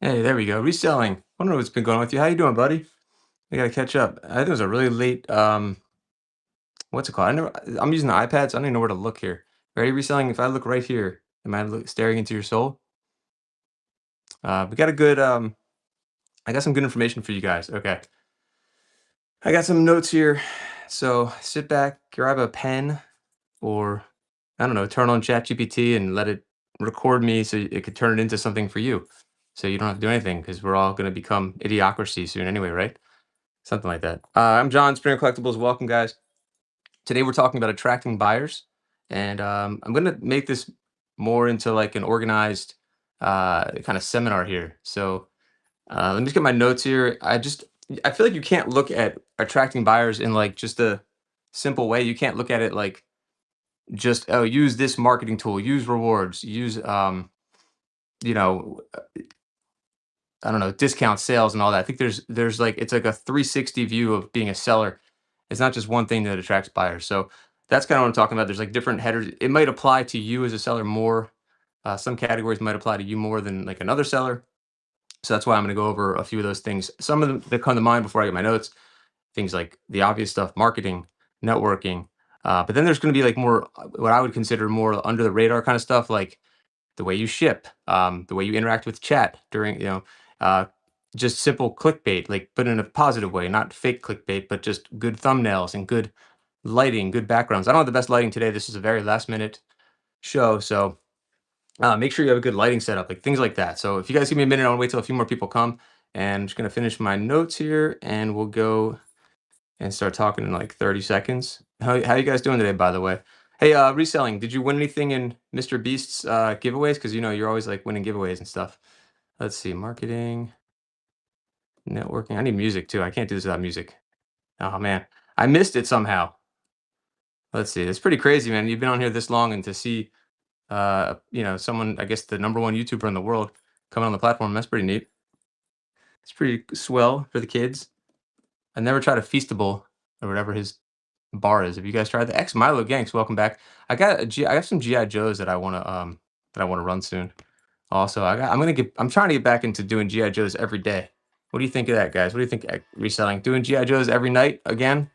Hey, there we go. Reselling. I don't know what's been going on with you. How you doing, buddy? I gotta catch up. I think it was a really late. What's it called? I'm using the iPad, so I don't even know where to look here. Ready reselling? If I look right here, am I staring into your soul? We got a good. I got some good information for you guys. Okay, I got some notes here. So sit back, grab a pen, or I don't know, turn on ChatGPT and let it record me so it could turn it into something for you. So you don't have to do anything because we're all gonna become idiocracy soon anyway, right? Something like that. I'm John, Springer Collectibles. Welcome, guys. Today we're talking about attracting buyers, and I'm going to make this more into like an organized kind of seminar here. So let me just get my notes here. I feel like you can't look at attracting buyers in like just a simple way. You can't look at it like just use this marketing tool, use rewards, use you know I don't know, discount sales and all that. I think there's like it's like a 360 view of being a seller. It's not just one thing that attracts buyers. So that's kind of what I'm talking about. There's like different headers. It might apply to you as a seller more. Some categories might apply to you more than like another seller. So that's why I'm going to go over a few of those things. Some of them that come to mind before I get my notes, things like the obvious stuff, marketing, networking. But then there's going to be like more what I would consider more under the radar kind of stuff, like the way you ship, the way you interact with chat during, uh, just simple clickbait, like but in a positive way, not fake clickbait, but just good thumbnails and good lighting, good backgrounds. I don't have the best lighting today. This is a very last minute show, so make sure you have a good lighting setup, like things like that. So if you guys give me a minute, I'll wait till a few more people come, and I'm just gonna finish my notes here, and we'll go and start talking in like 30 seconds. How you guys doing today, by the way? Hey, reselling. Did you win anything in Mr. Beast's giveaways? Because you're always like winning giveaways and stuff. Let's see, marketing, networking. I need music too. I can't do this without music. Oh man, I missed it somehow. Let's see. It's pretty crazy, man. You've been on here this long, and to see, someone, I guess the number one YouTuber in the world, coming on the platform. That's pretty neat. It's pretty swell for the kids. I never tried a Feastable or whatever his bar is. Have you guys tried the X Milo Gangs? Welcome back. I got some GI Joes that I wanna run soon. Also, I'm trying to get back into doing GI Joes every day. What do you think of that, guys? What do you think, reselling? Doing GI Joes every night again,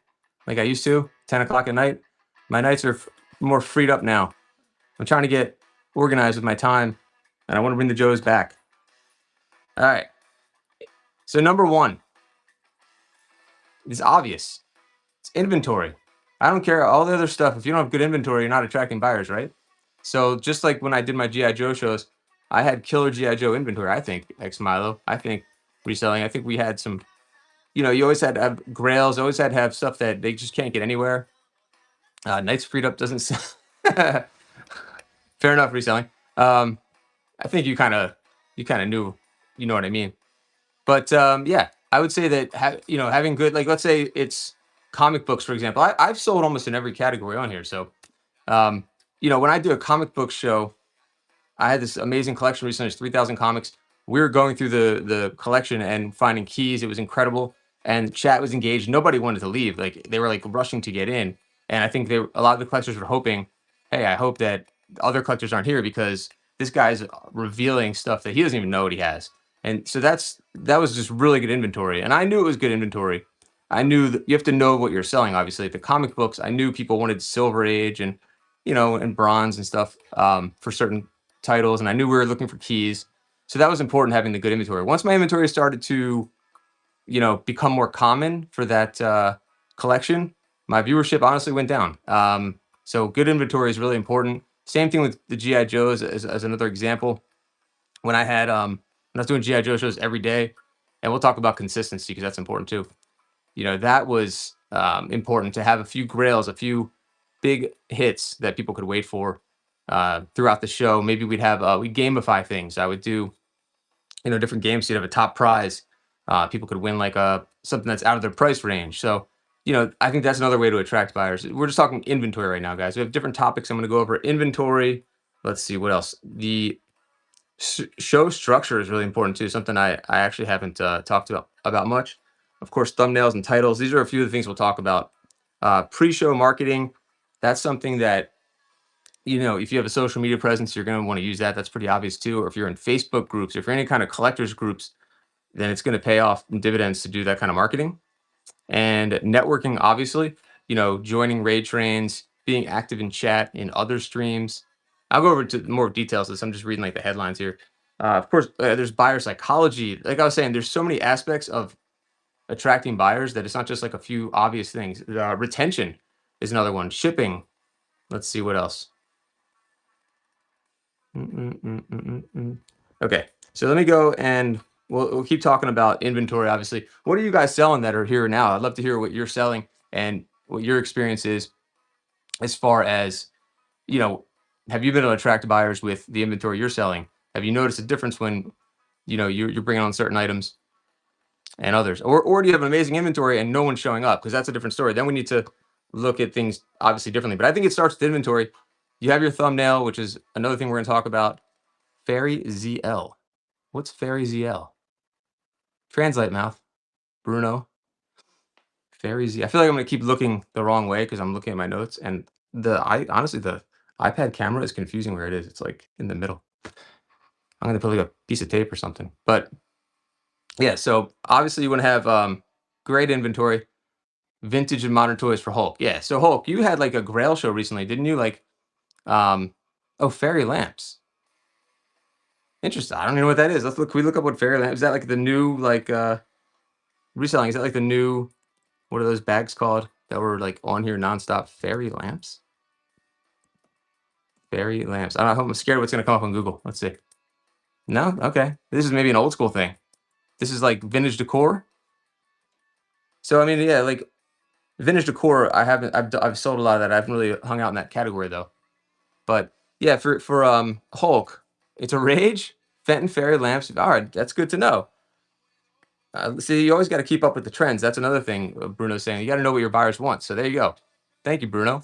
like I used to, 10 o'clock at night. My nights are more freed up now. I'm trying to get organized with my time, and I want to bring the Joes back. All right. So number one is obvious. It's inventory. I don't care all the other stuff. If you don't have good inventory, you're not attracting buyers, right? So just like when I did my GI Joe shows, I had killer GI Joe inventory. I think Ex Milo. I think reselling. I think we had some. You always had to have grails. Always had to have stuff that they just can't get anywhere. Knights Freed Up doesn't. Fair enough, reselling. I think you kind of knew. You know what I mean? But yeah, I would say that having good, like, let's say it's comic books, for example. I've sold almost in every category on here. So um, when I do a comic book show, I had this amazing collection recently. There's 3,000 comics. We were going through the collection and finding keys. It was incredible, and chat was engaged. Nobody wanted to leave. Like they were like rushing to get in. And I think a lot of the collectors were hoping, hey, I hope that other collectors aren't here because this guy's revealing stuff that he doesn't even know what he has. And so that was just really good inventory. And I knew it was good inventory. I knew that you have to know what you're selling. Obviously, the comic books, I knew people wanted Silver Age and and bronze and stuff for certain titles, and I knew we were looking for keys. So that was important, having the good inventory. Once my inventory started to, become more common for that collection, my viewership honestly went down. So good inventory is really important. Same thing with the GI Joes as another example. When I was doing GI Joe shows every day, and we'll talk about consistency because that's important too. That was important to have a few grails, a few big hits that people could wait for throughout the show. Maybe we gamify things. I would do different games. So you'd have a top prize. People could win like something that's out of their price range. So I think that's another way to attract buyers. We're just talking inventory right now, guys. We have different topics. I'm going to go over inventory. Let's see what else. The show structure is really important too. Something I actually haven't talked about much. Of course, thumbnails and titles. These are a few of the things we'll talk about. Pre-show marketing. That's something that if you have a social media presence, you're going to want to use that. That's pretty obvious too. Or if you're in Facebook groups, if you're in any kind of collectors groups, then it's going to pay off in dividends to do that kind of marketing. And networking, obviously, joining raid trains, being active in chat in other streams. I'll go over to more details of this. I'm just reading like the headlines here. Of course, there's buyer psychology. Like I was saying, there's so many aspects of attracting buyers that it's not just like a few obvious things. Retention is another one. Shipping. Let's see what else. Okay, so let me go and we'll keep talking about inventory. Obviously, what are you guys selling that are here now? I'd love to hear what you're selling and what your experience is as far as you know. Have you been able to attract buyers with the inventory you're selling? Have you noticed a difference when you're bringing on certain items and others, or do you have an amazing inventory and no one's showing up? Because that's a different story. Then we need to look at things obviously differently. But I think it starts with inventory. You have your thumbnail, which is another thing we're going to talk about. Fairy ZL. What's Fairy ZL? Translate mouth. Bruno. Fairy Z. I feel like I'm going to keep looking the wrong way because I'm looking at my notes. And I honestly, the iPad camera is confusing where it is. It's like in the middle. I'm going to put like a piece of tape or something. But yeah, so obviously you want to have great inventory. Vintage and modern toys for Hulk. Yeah. So Hulk, you had like a Grail show recently, didn't you? Like, um, oh, fairy lamps. Interesting. I don't even know what that is. Let's look. Can we look up what fairy lamp is? That like the new like reselling? Is that like the new? What are those bags called that were like on here nonstop? Fairy lamps. Fairy lamps. I don't know. I'm scared what's gonna come up on Google. Let's see. No. Okay. This is maybe an old school thing. This is like vintage decor. So I mean, yeah, like vintage decor. I haven't. I've sold a lot of that. I haven't really hung out in that category though. But yeah, for Hulk, it's a Rage, Fenton Fairy lamps. All right, that's good to know. See, you always got to keep up with the trends. That's another thing Bruno's saying. You got to know what your buyers want. So there you go. Thank you, Bruno.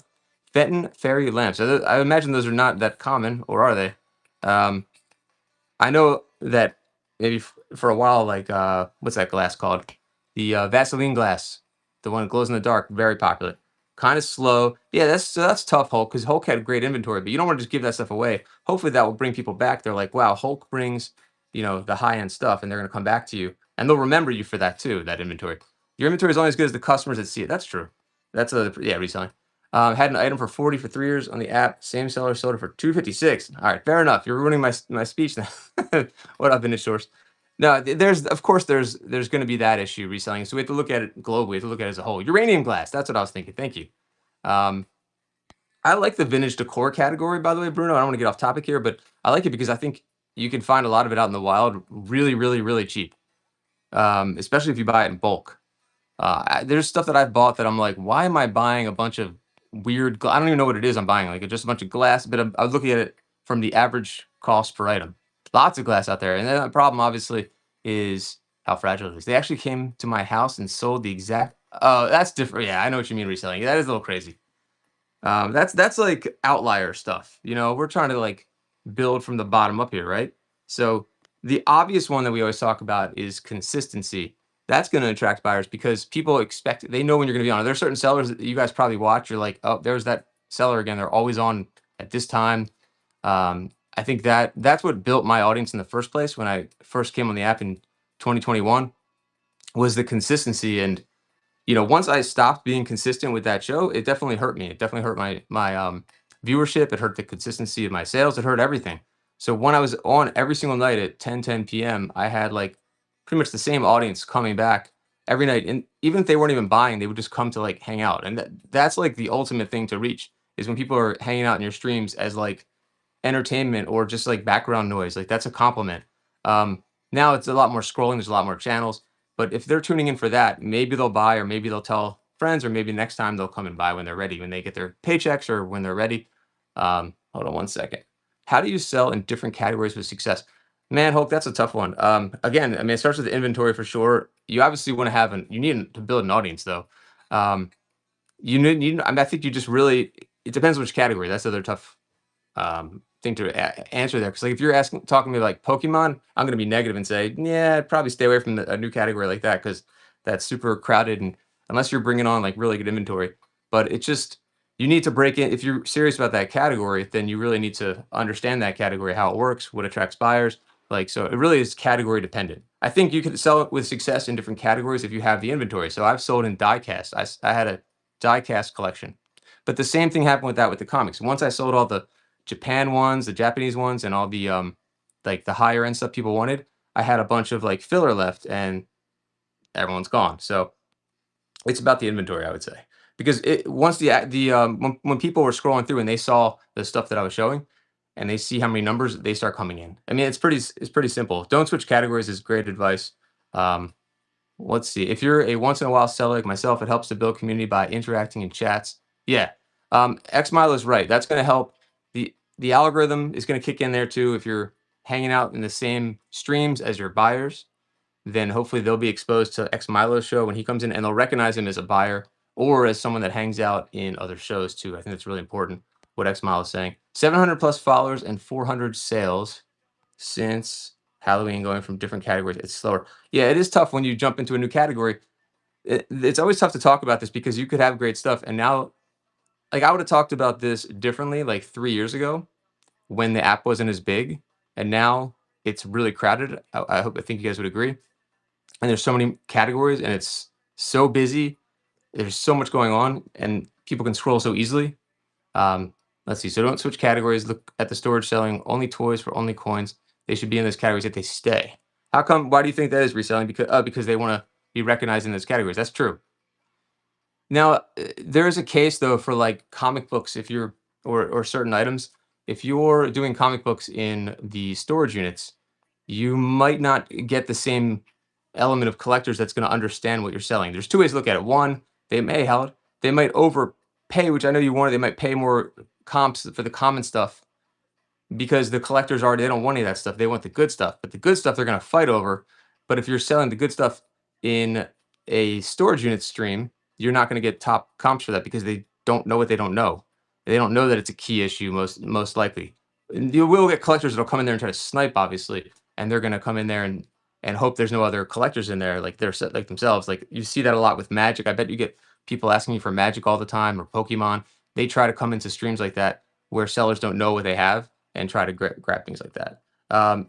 Fenton Fairy lamps. I imagine those are not that common, or are they? Um, I know that maybe for a while, like what's that glass called? The Vaseline glass, the one that glows in the dark, very popular. Kind of slow. Yeah, that's tough, Hulk, because Hulk had great inventory, but you don't want to just give that stuff away. Hopefully, that will bring people back. They're like, wow, Hulk brings the high end stuff, and they're gonna come back to you, and they'll remember you for that too. That inventory. Your inventory is only as good as the customers that see it. That's true. That's a yeah reselling. Had an item for 40 for 3 years on the app. Same seller sold it for 256. All right, fair enough. You're ruining my speech now. What up, vintage source? No, there's of course there's going to be that issue reselling. So we have to look at it globally. We have to look at it as a whole. Uranium glass. That's what I was thinking. Thank you. Um, I like the vintage decor category, by the way, Bruno. I don't want to get off topic here, but I like it because I think you can find a lot of it out in the wild, really, really, really cheap. Especially if you buy it in bulk. There's stuff that I've bought that I'm like, why am I buying a bunch of weird? I don't even know what it is I'm buying. Like, it's just a bunch of glass. But I was looking at it from the average cost per item. Lots of glass out there, and then the problem obviously is how fragile it is. They actually came to my house and sold the exact. Oh, that's different. Yeah, I know what you mean reselling. That is a little crazy. That's like outlier stuff. We're trying to like build from the bottom up here, right? So the obvious one that we always talk about is consistency. That's going to attract buyers because people expect they know when you're going to be on. There's certain sellers that you guys probably watch. You're like, oh, there's that seller again. They're always on at this time. I think that's what built my audience in the first place when I first came on the app in 2021 was the consistency. And once I stopped being consistent with that show, it definitely hurt me. It definitely hurt my viewership. It hurt the consistency of my sales. It hurt everything. So when I was on every single night at 10 p.m., I had like pretty much the same audience coming back every night. And even if they weren't even buying, they would just come to like hang out. And that's like the ultimate thing to reach is when people are hanging out in your streams as like entertainment or just like background noise. Like that's a compliment. Now it's a lot more scrolling. There's a lot more channels. But if they're tuning in for that, maybe they'll buy, or maybe they'll tell friends, or maybe next time they'll come and buy when they're ready, when they get their paychecks or when they're ready. Hold on one second. How do you sell in different categories with success? Man, Hulk, that's a tough one. Again, I mean, it starts with the inventory for sure. You obviously want to have you need to build an audience though. Um, I mean, I think you just really, it depends which category. That's the other tough thing to answer there. Because like if you're talking to me like Pokemon, I'm going to be negative and say, yeah, I'd probably stay away from a new category like that because that's super crowded and unless you're bringing on like really good inventory. But it's just you need to break in. If you're serious about that category, then you really need to understand that category, how it works, what attracts buyers. Like, so it really is category dependent. I think you could sell it with success in different categories if you have the inventory. So I've sold in die cast. I had a die cast collection, but the same thing happened with that with the comics. Once I sold all the Japan ones, the Japanese ones, and all the like the higher end stuff people wanted, I had a bunch of like filler left, and everyone's gone. So it's about the inventory, I would say, because once when people were scrolling through and they saw the stuff that I was showing, and they see how many numbers, they start coming in. I mean, it's pretty simple. Don't switch categories is great advice. Um, let's see. If you're a once in a while seller like myself, it helps to build community by interacting in chats. Yeah, Xmilo is right. That's going to help. The algorithm is going to kick in there too if you're hanging out in the same streams as your buyers, then hopefully they'll be exposed to X Milo's show when he comes in, and they'll recognize him as a buyer or as someone that hangs out in other shows too. I think that's really important what X Milo is saying. 700 plus followers and 400 sales since Halloween, going from different categories. It's slower. Yeah, it is tough when you jump into a new category. It's always tough to talk about this because you could have great stuff. And now, like, I would have talked about this differently like 3 years ago when the app wasn't as big. And now it's really crowded. I think you guys would agree, and there's so many categories and it's so busy. There's so much going on and people can scroll so easily. Um, let's see. So don't switch categories. Look at the storage selling only toys for only coins. They should be in those categories if they stay. How come? Why do you think that is reselling? Because they want to be recognized in those categories. That's true. Now, there is a case though for like comic books, if you're or certain items. If you're doing comic books in the storage units, you might not get the same element of collectors that's going to understand what you're selling. There's two ways to look at it. One, they might overpay, which I know you wanted. They might pay more comps for the common stuff because the collectors already, they don't want any of that stuff. They want the good stuff, but the good stuff they're going to fight over. But if you're selling the good stuff in a storage unit stream, you're not going to get top comps for that because they don't know what they don't know. They don't know that it's a key issue most likely. And you will get collectors that'll come in there and try to snipe, obviously, and they're going to come in there and hope there's no other collectors in there like they're set like themselves. Like you see that a lot with Magic. I bet you get people asking you for Magic all the time or Pokemon. They try to come into streams like that where sellers don't know what they have and try to grab things like that.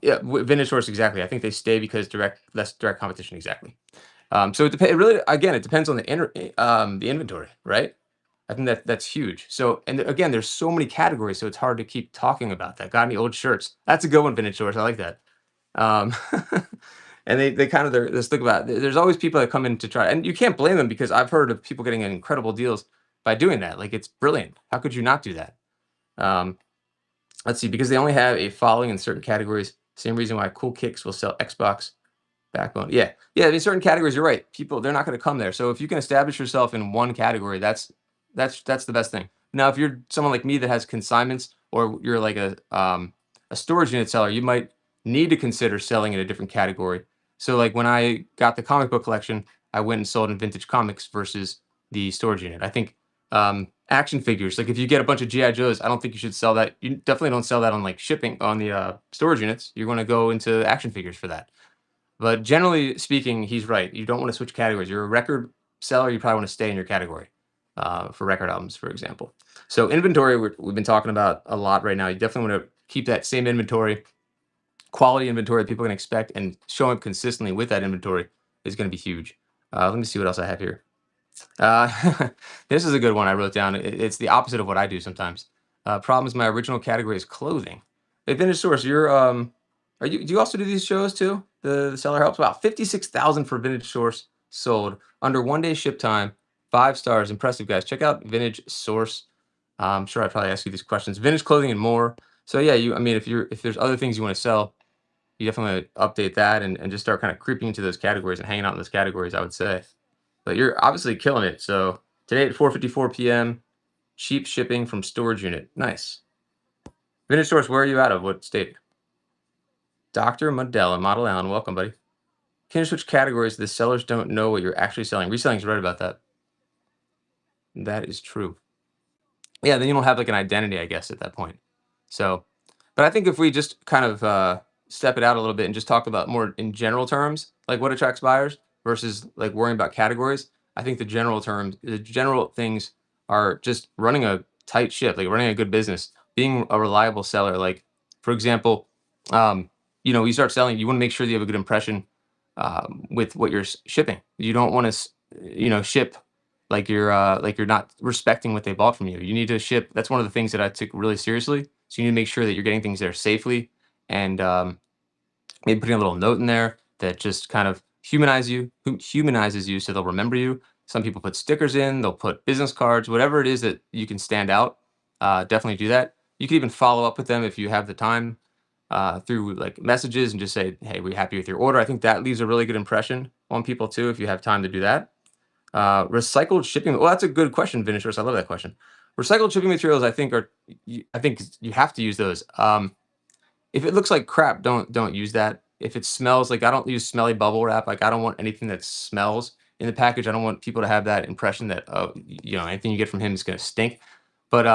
Yeah, vintage source exactly. I think they stay because less direct competition exactly. So it really again it depends on the inventory, right? I think that's huge. So and again, there's so many categories, so it's hard to keep talking about that. Got any old shirts? That's a good one, vintage source. I like that. Um, and they kind of let's think about it. There's always people that come in to try, and you can't blame them because I've heard of people getting incredible deals by doing that. Like it's brilliant. How could you not do that? Um, let's see, because they only have a following in certain categories. Same reason why Cool Kicks will sell Xbox Backbone. Yeah, yeah. In certain categories, you're right. People they're not going to come there. So if you can establish yourself in one category, that's the best thing. Now, if you're someone like me that has consignments, or you're like a storage unit seller, you might need to consider selling in a different category. So like when I got the comic book collection, I went and sold in vintage comics versus the storage unit. I think action figures, like if you get a bunch of GI Joes, I don't think you should sell that. You definitely don't sell that on like shipping on the storage units. You're going to go into action figures for that. But generally speaking, he's right. You don't want to switch categories. You're a record seller, you probably want to stay in your category for record albums, for example. So inventory, we've been talking about a lot right now. You definitely want to keep that same inventory, quality inventory that people can expect, and showing up consistently with that inventory is going to be huge. Let me see what else I have here. This is a good one I wrote down. It's the opposite of what I do sometimes. Problem is my original category is clothing. Hey, Vintage Source, do you also do these shows too? The seller helps. Wow, 56,000 for Vintage Source sold under 1 day ship time. 5 stars, impressive guys. Check out Vintage Source. I'm sure I probably ask you these questions. Vintage clothing and more. So yeah, I mean, if there's other things you want to sell, you definitely want to update that and just start kind of creeping into those categories and hanging out in those categories, I would say. But you're obviously killing it. So today at 4:54 p.m., cheap shipping from storage unit. Nice. Vintage Source, where are you out of? What state? Dr. Modella, Model Allen, welcome, buddy. Can you switch categories? The sellers don't know what you're actually selling. Reselling is right about that. That is true. Yeah, then you don't have like an identity, I guess, at that point. So, but I think if we just kind of step it out a little bit and just talk about more in general terms, like what attracts buyers versus like worrying about categories, I think the general terms, the general things are just running a tight ship, like running a good business, being a reliable seller. Like, for example, um, you start selling, you want to make sure that you have a good impression with what you're shipping. You don't want to, ship like you're not respecting what they bought from you. You need to ship. That's one of the things that I took really seriously. So you need to make sure that you're getting things there safely, and maybe putting a little note in there that just kind of humanizes you so they'll remember you. Some people put stickers in, they'll put business cards, whatever it is that you can stand out. Definitely do that. You can even follow up with them if you have the time through like messages and just say, "Hey, we're happy with your order." I think that leaves a really good impression on people too if you have time to do that. Recycled shipping. Well, that's a good question, Vinicius. I love that question. Recycled shipping materials, I think, I think you have to use those. If it looks like crap, don't use that. If it smells like, I don't use smelly bubble wrap. Like, I don't want anything that smells in the package. I don't want people to have that impression that, oh, anything you get from him is going to stink. But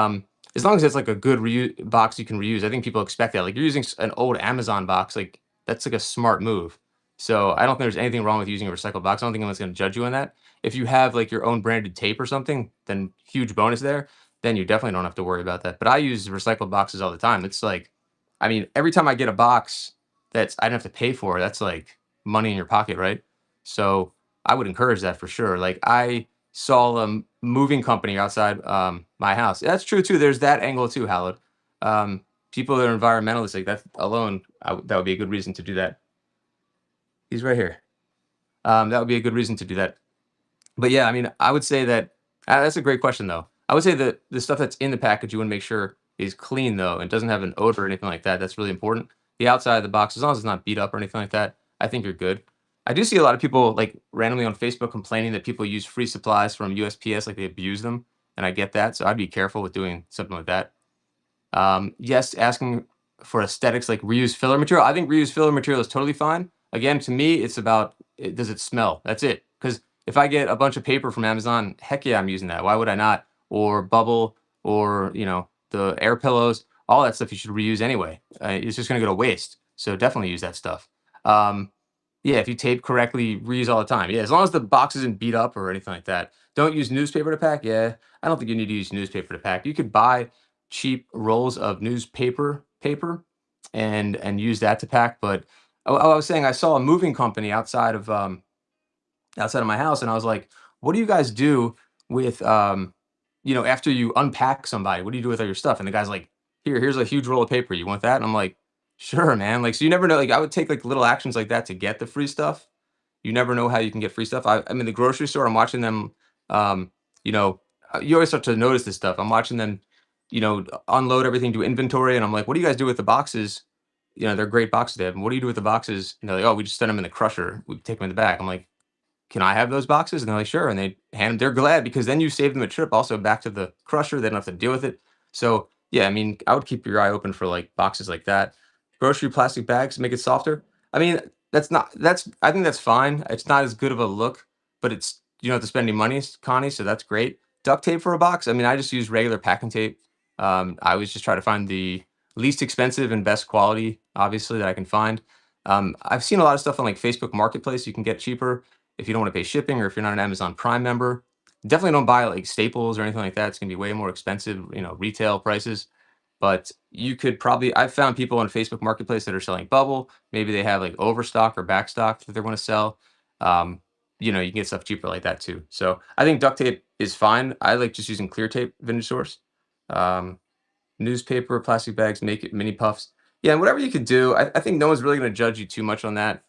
as long as it's like a good box you can reuse, I think people expect that. Like, you're using an old Amazon box, like that's like a smart move. So I don't think there's anything wrong with using a recycled box. I don't think anyone's going to judge you on that. If you have like your own branded tape or something, then huge bonus there. Then you definitely don't have to worry about that. But I use recycled boxes all the time. It's like, I mean, every time I get a box that's I don't have to pay for, that's like money in your pocket, right? So I would encourage that for sure. Like, I saw a moving company outside my house. That's true too. There's that angle too, Howard. People that are environmentalists, like that alone, that would be a good reason to do that. He's right here. That would be a good reason to do that. But yeah, I mean, I would say that that's a great question though. I would say that the stuff that's in the package you want to make sure is clean though and doesn't have an odor or anything like that. That's really important. The outside of the box, as long as it's not beat up or anything like that, I think you're good. I do see a lot of people like randomly on Facebook complaining that people use free supplies from USPS, like they abuse them, and I get that. So I'd be careful with doing something like that. Yes, asking for aesthetics like reused filler material. I think reused filler material is totally fine. Again, to me, it's about does it smell? That's it. Because if I get a bunch of paper from Amazon, heck yeah, I'm using that. Why would I not? Or bubble, or the air pillows, all that stuff you should reuse anyway. It's just going to go to waste. So definitely use that stuff. Um, yeah, if you tape correctly, reuse all the time. Yeah, as long as the box isn't beat up or anything like that. Don't use newspaper to pack. Yeah, I don't think you need to use newspaper to pack. You could buy cheap rolls of newspaper paper and use that to pack. But I was saying I saw a moving company outside of my house, and I was like, "What do you guys do with after you unpack somebody? What do you do with all your stuff?" And the guy's like, here's a huge roll of paper. You want that?" And I'm like, "Sure, man." Like, so you never know. Like, I would take like little actions like that to get the free stuff. You never know how you can get free stuff. I'm in the grocery store. I'm watching them. Um, you know, you always start to notice this stuff. I'm watching them, unload everything, do inventory, and I'm like, "What do you guys do with the boxes?" They're great boxes they have. "And what do you do with the boxes?" Like, "Oh, we just send them in the crusher. We take them in the back." I'm like, "Can I have those boxes?" And they're like, "Sure." And they hand them. They're glad because then you save them a trip also back to the crusher. They don't have to deal with it. So yeah, I mean, I would keep your eye open for like boxes like that. Grocery plastic bags make it softer. I mean, I think that's fine. It's not as good of a look, but it's you don't have to spend any money, Connie. So that's great. Duct tape for a box. I mean, I just use regular packing tape. I always just try to find the least expensive and best quality, obviously, that I can find. I've seen a lot of stuff on like Facebook Marketplace. You can get cheaper if you don't want to pay shipping or if you're not an Amazon Prime member. Definitely don't buy like staples or anything like that. It's gonna be way more expensive, retail prices. But you could probably I've found people on Facebook Marketplace that are selling bubble. Maybe they have like overstock or backstock that they want to sell. Um, you can get stuff cheaper like that too. So I think duct tape is fine. I like just using clear tape, vintage source. Um, Newspaper, plastic bags, make it mini puffs. Yeah, and whatever you could do. I think no one's really gonna judge you too much on that.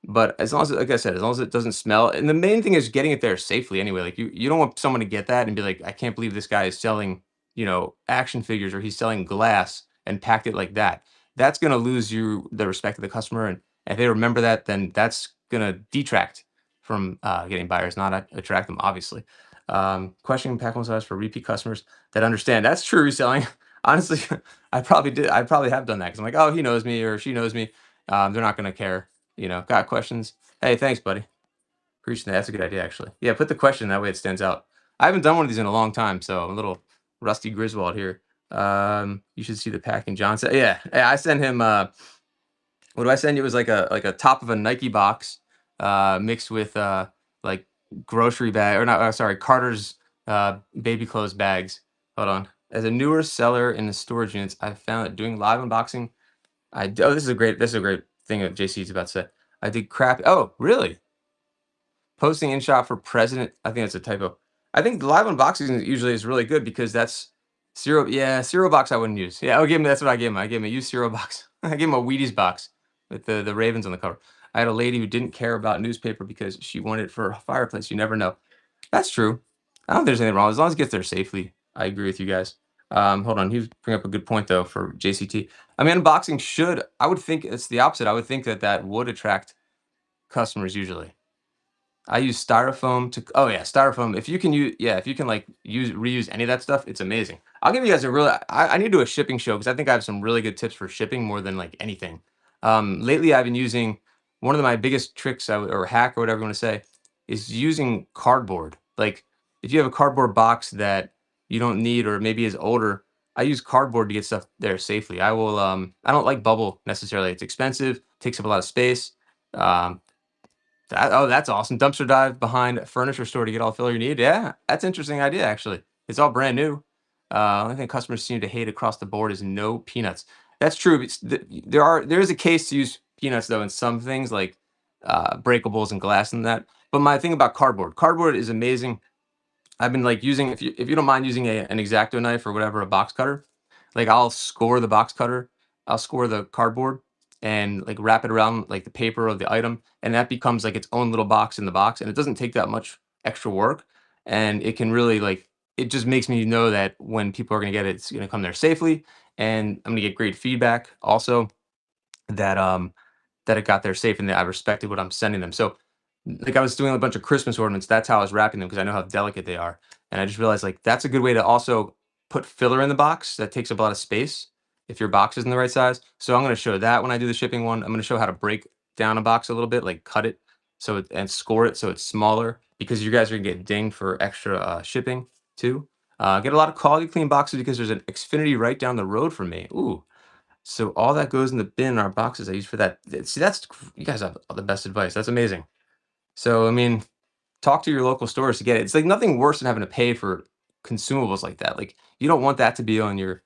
But as long as like I said, as long as it doesn't smell, and the main thing is getting it there safely anyway. Like, you don't want someone to get that and be like, "I can't believe this guy is selling, action figures or he's selling glass and packed it like that." That's gonna lose you the respect of the customer, and if they remember that, then that's gonna detract from getting buyers, not attract them, obviously. Questioning pack size for repeat customers that understand. That's true reselling. Honestly, I probably did. I probably have done that because I'm like, "Oh, he knows me or she knows me. They're not gonna care." Got questions? Hey, thanks, buddy. Appreciate that. That's a good idea, actually. Yeah, put the question that way it stands out. I haven't done one of these in a long time, so I'm a little rusty Griswold here. You should see the packing. John said, yeah. I sent him. What do I send you? It was like a top of a Nike box, mixed with like grocery bag or not. Sorry, Carter's baby clothes bags. Hold on. As a newer seller in the storage units, I've found that doing live unboxing, oh, this is a great thing that JC's about to say. I did crap. Oh, really? Posting in shop for president. I think that's a typo. I think the live unboxing usually is really good because that's cereal. Yeah, cereal box I wouldn't use. Yeah, I'll give him. That's what I gave him. I gave him a used cereal box. I gave him a Wheaties box with the Ravens on the cover. I had a lady who didn't care about newspaper because she wanted it for a fireplace. You never know. That's true. I don't think there's anything wrong as long as it gets there safely. I agree with you guys. Hold on, he bring up a good point though for JCT. I mean, unboxing should. I would think it's the opposite. I would think that that would attract customers usually. I use styrofoam to oh yeah, styrofoam. If you can use yeah, if you can like use reuse any of that stuff, it's amazing. I'll give you guys a real I need to do a shipping show because I think I have some really good tips for shipping more than like anything. Lately I've been using one of my biggest tricks or hack or whatever you want to say is using cardboard. Like if you have a cardboard box that you don't need or maybe is older, I use cardboard to get stuff there safely. I don't like bubble necessarily. It's expensive, takes up a lot of space. Um, oh, that's awesome. Dumpster dive behind a furniture store to get all the filler you need. Yeah, that's an interesting idea, actually. It's all brand new. Only thing customers seem to hate across the board is no peanuts. That's true. There is a case to use peanuts though in some things like breakables and glass and that. But my thing about cardboard, cardboard is amazing. I've been like using if you don't mind using an X-Acto knife or whatever, a box cutter, like I'll score the box cutter, I'll score the cardboard and like wrap it around like the paper of the item, and that becomes like its own little box in the box, and it doesn't take that much extra work, and it can really like it just makes me know that when people are gonna get it, it's gonna come there safely, and I'm gonna get great feedback. Also, that that it got there safe and that I respected what I'm sending them. So, like I was doing a bunch of Christmas ornaments. That's how I was wrapping them because I know how delicate they are. And I just realized like that's a good way to also put filler in the box that takes up a lot of space if your box isn't the right size. So I'm going to show that when I do the shipping one. I'm going to show how to break down a box a little bit, like cut it so and score it so it's smaller because you guys are going to get dinged for extra shipping too. Get a lot of quality clean boxes because there's an Xfinity right down the road from me. Ooh, so all that goes in the bin in our boxes I use for that. See, you guys have the best advice. That's amazing. So I mean, talk to your local stores to get it. It's like nothing worse than having to pay for consumables like that. Like you don't want that to be on your,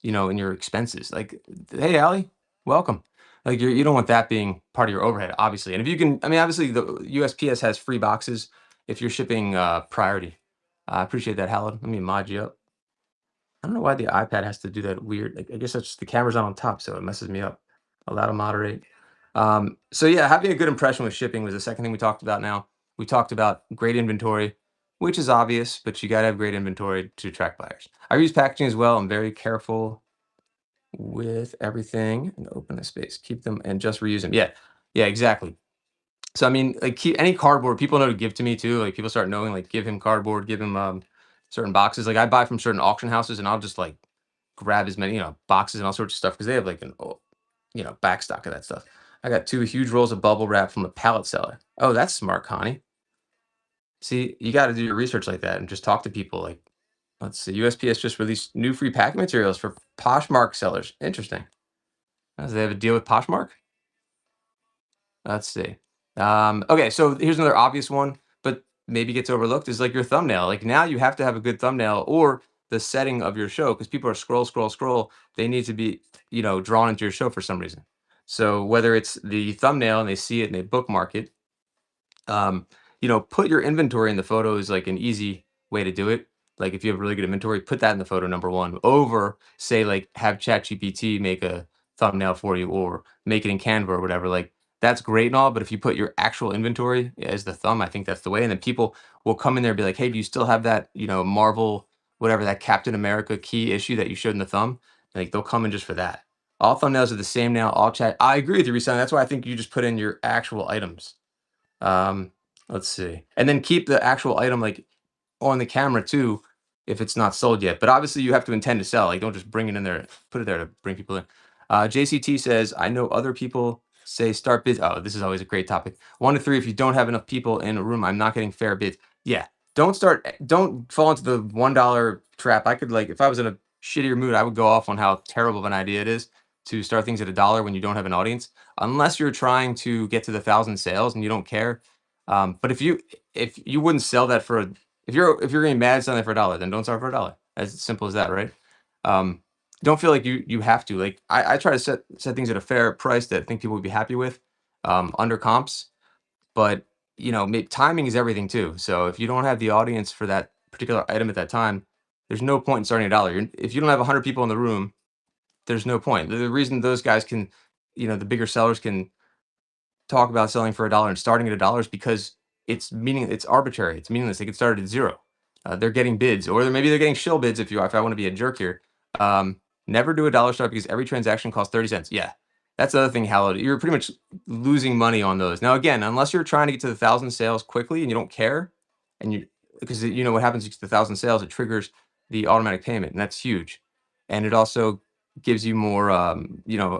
in your expenses. Like, hey, Allie, welcome. Like you don't want that being part of your overhead, obviously. And if you can, I mean, obviously the USPS has free boxes if you're shipping priority. I appreciate that, Howard. Let me mod you up. I don't know why the iPad has to do that weird. Like, I guess that's just the camera's not on top, so it messes me up. Allow to moderate. So yeah, having a good impression with shipping was the second thing we talked about. Now we talked about great inventory, which is obvious, but you gotta have great inventory to attract buyers. I use packaging as well. I'm very careful with everything and open the space, keep them and just reuse them. Yeah, yeah, exactly. So I mean, like keep any cardboard people know to give to me too. Like people start knowing, like give him cardboard, give him certain boxes. Like I buy from certain auction houses, and I'll just like grab as many boxes and all sorts of stuff because they have like an back stock of that stuff. I got two huge rolls of bubble wrap from a pallet seller. Oh, that's smart, Connie. See, you got to do your research like that and just talk to people. Like, let's see, USPS just released new free packing materials for Poshmark sellers. Interesting. Do they have a deal with Poshmark? Let's see. Okay, so here's another obvious one, but maybe gets overlooked is like your thumbnail. Like now you have to have a good thumbnail or the setting of your show because people are scroll, scroll, scroll. They need to be, drawn into your show for some reason. So whether it's the thumbnail and they see it and they bookmark it, um, put your inventory in the photo is like an easy way to do it. Like if you have really good inventory, put that in the photo number one over say like have ChatGPT make a thumbnail for you or make it in Canva or whatever. Like that's great and all, but if you put your actual inventory as the thumb, I think that's the way. And then people will come in there and be like, hey, do you still have that, Marvel, whatever, that Captain America key issue that you showed in the thumb? Like they'll come in just for that. All thumbnails are the same now. All chat. I agree with you, Resign. That's why I think you just put in your actual items. Um, let's see. And then keep the actual item like on the camera too, if it's not sold yet. But obviously you have to intend to sell. Like don't just bring it in there, put it there to bring people in. JCT says, I know other people say start bids. Oh, this is always a great topic. 1 to 3, if you don't have enough people in a room, I'm not getting fair bids. Yeah. Don't fall into the $1 trap. I could like if I was in a shittier mood, I would go off on how terrible of an idea it is to start things at $1 when you don't have an audience, unless you're trying to get to the 1,000 sales and you don't care. But if you wouldn't sell that for if you're getting mad selling for a dollar, then don't sell for a dollar. As simple as that, right? Um, don't feel like you have to. Like I try to set things at a fair price that I think people would be happy with, under comps. But timing is everything too. So if you don't have the audience for that particular item at that time, there's no point in starting a dollar. If you don't have 100 people in the room, there's no point. The reason those guys can, the bigger sellers can talk about selling for a dollar and starting at a dollar is because it's arbitrary. It's meaningless. They could start at zero. They're getting bids, or maybe they're getting shill bids. If I want to be a jerk here, um, never do a dollar start because every transaction costs 30 cents. Yeah, that's the other thing. How you're pretty much losing money on those. Now again, unless you're trying to get to the 1,000 sales quickly and you don't care, and you because you know what happens to the 1,000 sales, it triggers the automatic payment, and that's huge. And it also gives you more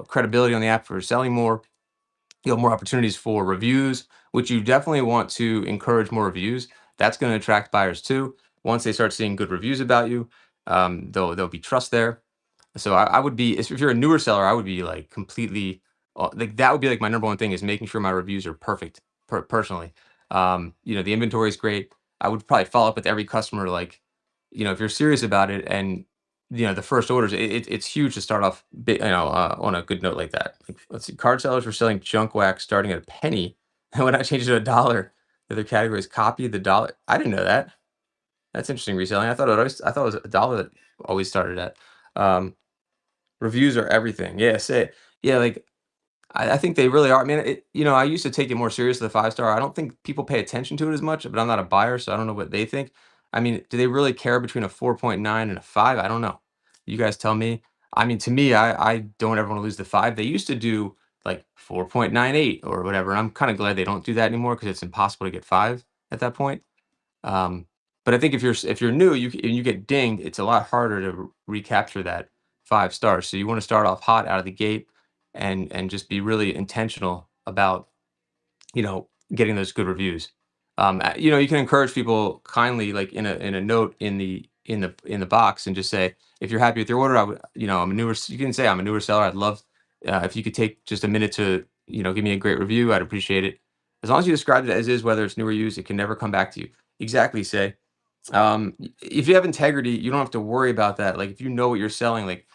credibility on the app for selling more. You'll have more opportunities for reviews, which you definitely want to encourage more reviews. That's going to attract buyers too. Once they start seeing good reviews about you, there'll be trust there. So I would be, if you're a newer seller, I would be like completely, like that would be like my number one thing is making sure my reviews are perfect. Personally, the inventory is great. I would probably follow up with every customer, like, if you're serious about it, and the first orders, it's huge to start off on a good note like that. Like, let's see, card sellers were selling junk wax starting at a penny, and when I changed it to a dollar, the other categories copied the dollar. I didn't know that. That's interesting reselling. I thought it was a dollar that always started at. Um, Reviews are everything. Yeah, say yeah, like, I think they really are. I mean, I used to take it more serious, the 5 star. I don't think people pay attention to it as much, but I'm not a buyer, so I don't know what they think. I mean, do they really care between a 4.9 and a 5? I don't know. You guys tell me. I mean, to me, I don't ever want to lose the 5. They used to do like 4.98 or whatever, and I'm kind of glad they don't do that anymore because it's impossible to get 5 at that point. Um, but I think if you're new, and you get dinged, it's a lot harder to recapture that 5 stars. So you want to start off hot out of the gate, and just be really intentional about getting those good reviews. You can encourage people kindly, like in a note in the box, and just say if you're happy with your order, I'm a newer. You can say I'm a newer seller. I'd love if you could take just a minute to give me a great review. I'd appreciate it. As long as you describe it as is, whether it's new or used, it can never come back to you. Exactly. Say if you have integrity, you don't have to worry about that. Like if you know what you're selling, like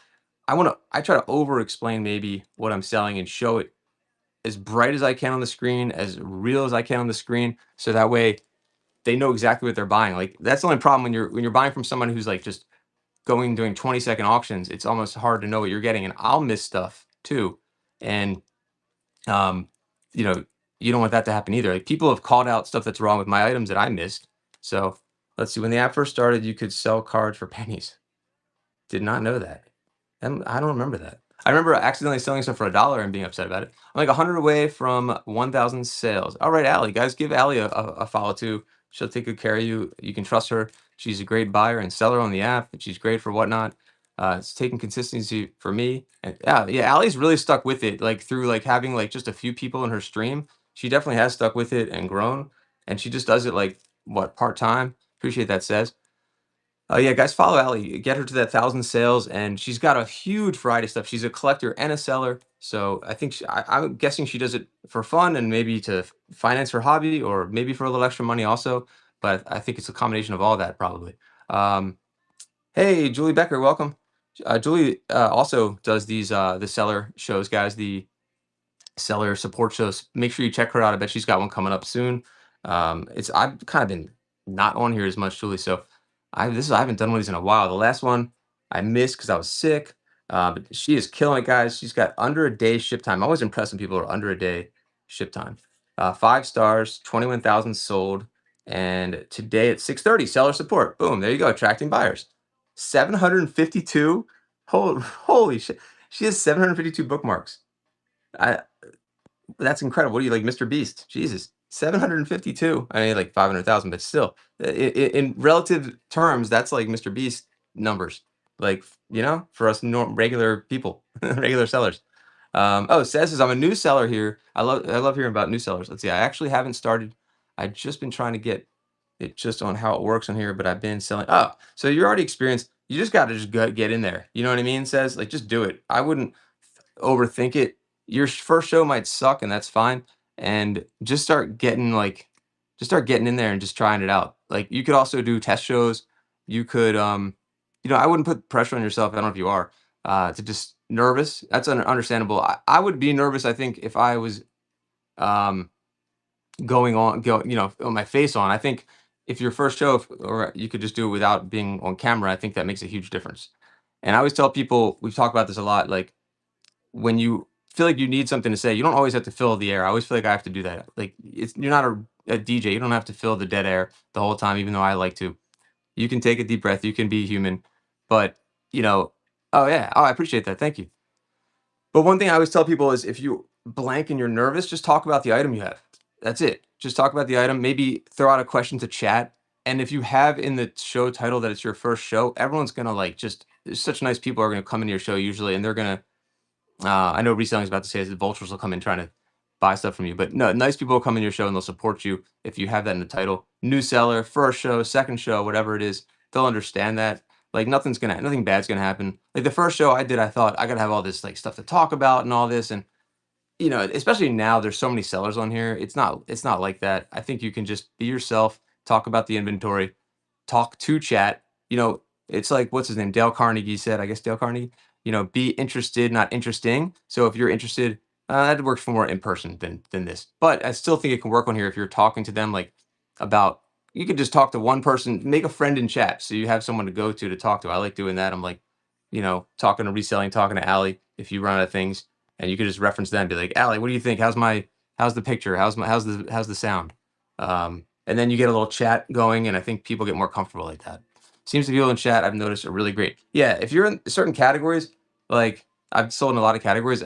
I try to over explain maybe what I'm selling and show it as bright as I can on the screen, as real as I can on the screen, so that way they know exactly what they're buying. Like that's the only problem when you're buying from someone who's like just going doing 20-second auctions. It's almost hard to know what you're getting, and I'll miss stuff too. And um, you know, you don't want that to happen either. Like people have called out stuff that's wrong with my items that I missed. So let's see. When the app first started, you could sell cards for pennies. Did not know that. I don't remember that. I remember accidentally selling stuff for a dollar and being upset about it. I'm like 100 away from 1,000 sales. All right, Allie, guys, give Allie a follow too. She'll take good care of you. You can trust her. She's a great buyer and seller on the app, and she's great for whatnot. It's taking consistency for me. And yeah, Allie's really stuck with it, like through like having like just a few people in her stream. She definitely has stuck with it and grown, and she just does it like what part time. Appreciate that, says. Oh yeah, guys, follow Allie. Get her to that 1,000 sales, and she's got a huge variety of stuff. She's a collector and a seller, so I think I'm guessing she does it for fun and maybe to finance her hobby, or maybe for a little extra money also. But I think it's a combination of all that probably. Um, hey, Julie Becker, welcome. Julie also does these the seller shows, guys. The seller support shows. Make sure you check her out. I bet she's got one coming up soon. It's I've kind of been not on here as much, Julie. So I haven't done one of these in a while. The last one I missed because I was sick. But she is killing it, guys. She's got under a day ship time. I'm always impressed when people are under a day ship time. 5 stars, 21,000 sold, and today at 6:30, seller support. Boom, there you go, attracting buyers. 752. Holy shit! She has 752 bookmarks. I That's incredible. What are you like, Mr. Beast? Jesus, 752. I mean, like 500,000, but still, in relative terms, that's like Mr. Beast numbers. Like, for us regular people, regular sellers. Oh, says I'm a new seller here. I love hearing about new sellers. Let's see. I actually haven't started. I've just been trying to get it just on how it works on here, but I've been selling. Oh, so you're already experienced. You just got to just get in there. You know what I mean? Says like just do it. I wouldn't overthink it. Your first show might suck, and that's fine. And just start getting like just start getting in there and just trying it out. Like, you could also do test shows. You could, I wouldn't put pressure on yourself. I don't know if you are, to just nervous. That's understandable. I would be nervous, I think, if I was, um, on my face on. I think if your first show, or you could just do it without being on camera, I think that makes a huge difference. And I always tell people, we've talked about this a lot, like, when you feel like you need something to say, you don't always have to fill the air. I always feel like I have to do that. Like, you're not a DJ. You don't have to fill the dead air the whole time, even though I like to. You can take a deep breath. You can be human, but you know. Oh yeah. Oh, I appreciate that. Thank you. But one thing I always tell people is, if you blank and you're nervous, just talk about the item you have. That's it. Just talk about the item. Maybe throw out a question to chat. And if you have in the show title that it's your first show, everyone's gonna like just. There's such nice people are gonna come into your show usually, and they're gonna, I know reselling is about to say the vultures will come in trying to buy stuff from you, but no, nice people will come in your show and they'll support you if you have that in the title. New seller, first show, second show, whatever it is, they'll understand that. Like, nothing bad's gonna happen. Like, the first show I did, I thought I gotta have all this like stuff to talk about and all this, and especially now, there's so many sellers on here. It's not like that. I think you can just be yourself, talk about the inventory, talk to chat. It's like, what's his name? Dale Carnegie said, I guess Dale Carnegie, be interested, not interesting. So if you're interested, that works for more in person than this. But I still think it can work on here if you're talking to them, like, about, you could just talk to one person, make a friend in chat, so you have someone to go to talk to. I like doing that. I'm like, talking to reselling, talking to Allie if you run out of things, and you could just reference them, be like, Allie, what do you think? How's the picture? How's the sound? And then you get a little chat going, and I think people get more comfortable like that. Seems to people in chat, I've noticed, are really great. Yeah, if you're in certain categories, like, I've sold in a lot of categories,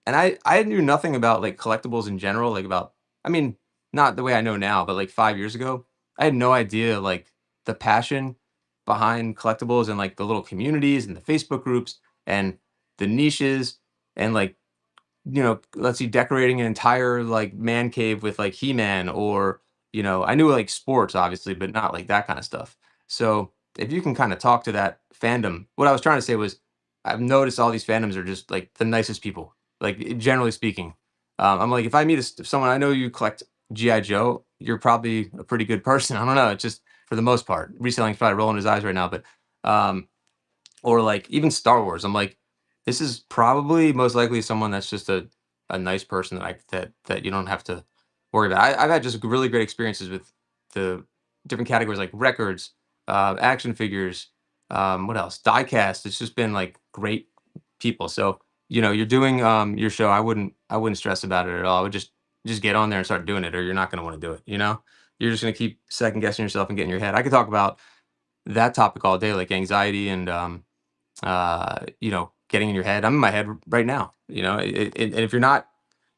and I knew nothing about like collectibles in general, like, about, I mean, not the way I know now, but like 5 years ago, I had no idea, like, the passion behind collectibles, and like the little communities and the Facebook groups and the niches, and like, let's see, decorating an entire like man cave with like He-Man, or, I knew like sports obviously, but not like that kind of stuff. So if you can kind of talk to that fandom, what I was trying to say was, I've noticed all these fandoms are just like the nicest people, like, generally speaking. I'm like, if I meet if someone I know, you collect GI Joe, you're probably a pretty good person. I don't know. It's just, for the most part, reselling's probably rolling his eyes right now, but um, or like even Star Wars. I'm like, this is probably most likely someone that's just a nice person that you don't have to worry about. I've had just really great experiences with the different categories, like records, action figures, what else? Diecast. It's just been like great people. So, you're doing your show. I wouldn't stress about it at all. I would just get on there and start doing it, or you're not going to want to do it. You're just going to keep second guessing yourself and getting your head. I could talk about that topic all day, like anxiety and, getting in your head. I'm in my head right now. And if you're not,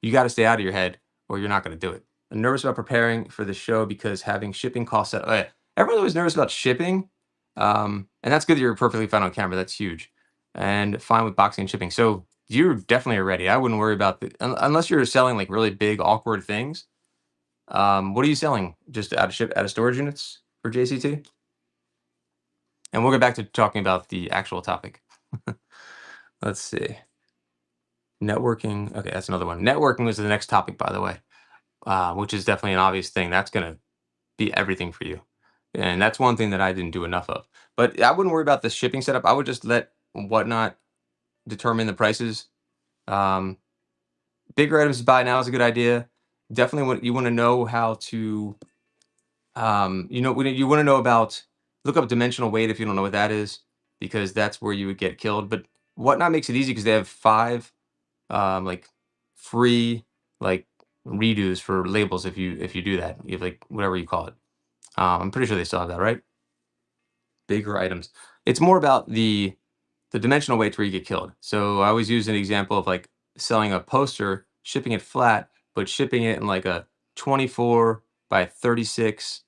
you got to stay out of your head, or you're not going to do it. I'm nervous about preparing for the show because having shipping costs. Oh, yeah. Everyone's always nervous about shipping, and that's good that you're perfectly fine on camera. That's huge, and fine with boxing and shipping. So you definitely are ready. I wouldn't worry about unless you're selling like really big, awkward things. What are you selling? Just out of storage units for JCT? And we'll get back to talking about the actual topic. Let's see. Networking. Okay, that's another one. Networking was the next topic, by the way, which is definitely an obvious thing. That's going to be everything for you. And that's one thing that I didn't do enough of. But I wouldn't worry about the shipping setup. I would just let Whatnot determine the prices. Um, Bigger items to buy now is a good idea. Definitely, you want to know how to, you want to know about, look up dimensional weight if you don't know what that is, because that's where you would get killed. But Whatnot makes it easy because they have 5, like, free, like, redos for labels. If you do that, you have, like, whatever you call it. I'm pretty sure they still have that, right? Bigger items. It's more about the dimensional weights where you get killed. So I always use an example of like selling a poster, shipping it flat, but shipping it in like a 24 by 36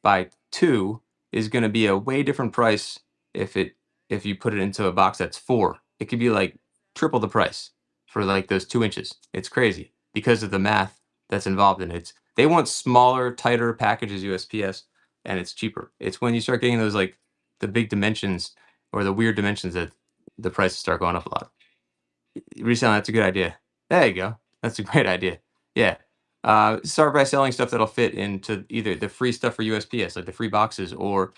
by 2 is going to be a way different price if you put it into a box that's 4. It could be like triple the price for like those 2 inches. It's crazy because of the math that's involved in it. They want smaller, tighter packages, USPS, and it's cheaper. It's when you start getting those, like, the big dimensions or the weird dimensions, that the prices start going up a lot. Reselling, that's a good idea. There you go. That's a great idea. Yeah. Start by selling stuff that'll fit into either the free stuff for USPS, like the free boxes, or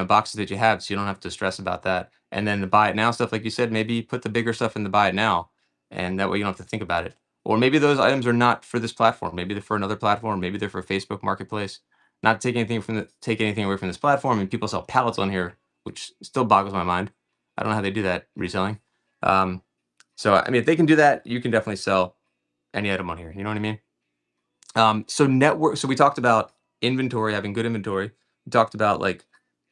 boxes that you have, so you don't have to stress about that. And then the buy it now stuff, like you said, maybe put the bigger stuff in the buy it now, and that way you don't have to think about it. Or maybe those items are not for this platform. Maybe they're for another platform. Maybe they're for Facebook Marketplace. Not take anything away from this platform. And people sell pallets on here, which still boggles my mind. I don't know how they do that reselling. Um, so I mean, if they can do that, you can definitely sell any item on here. You know what I mean? So we talked about inventory, having good inventory. We talked about like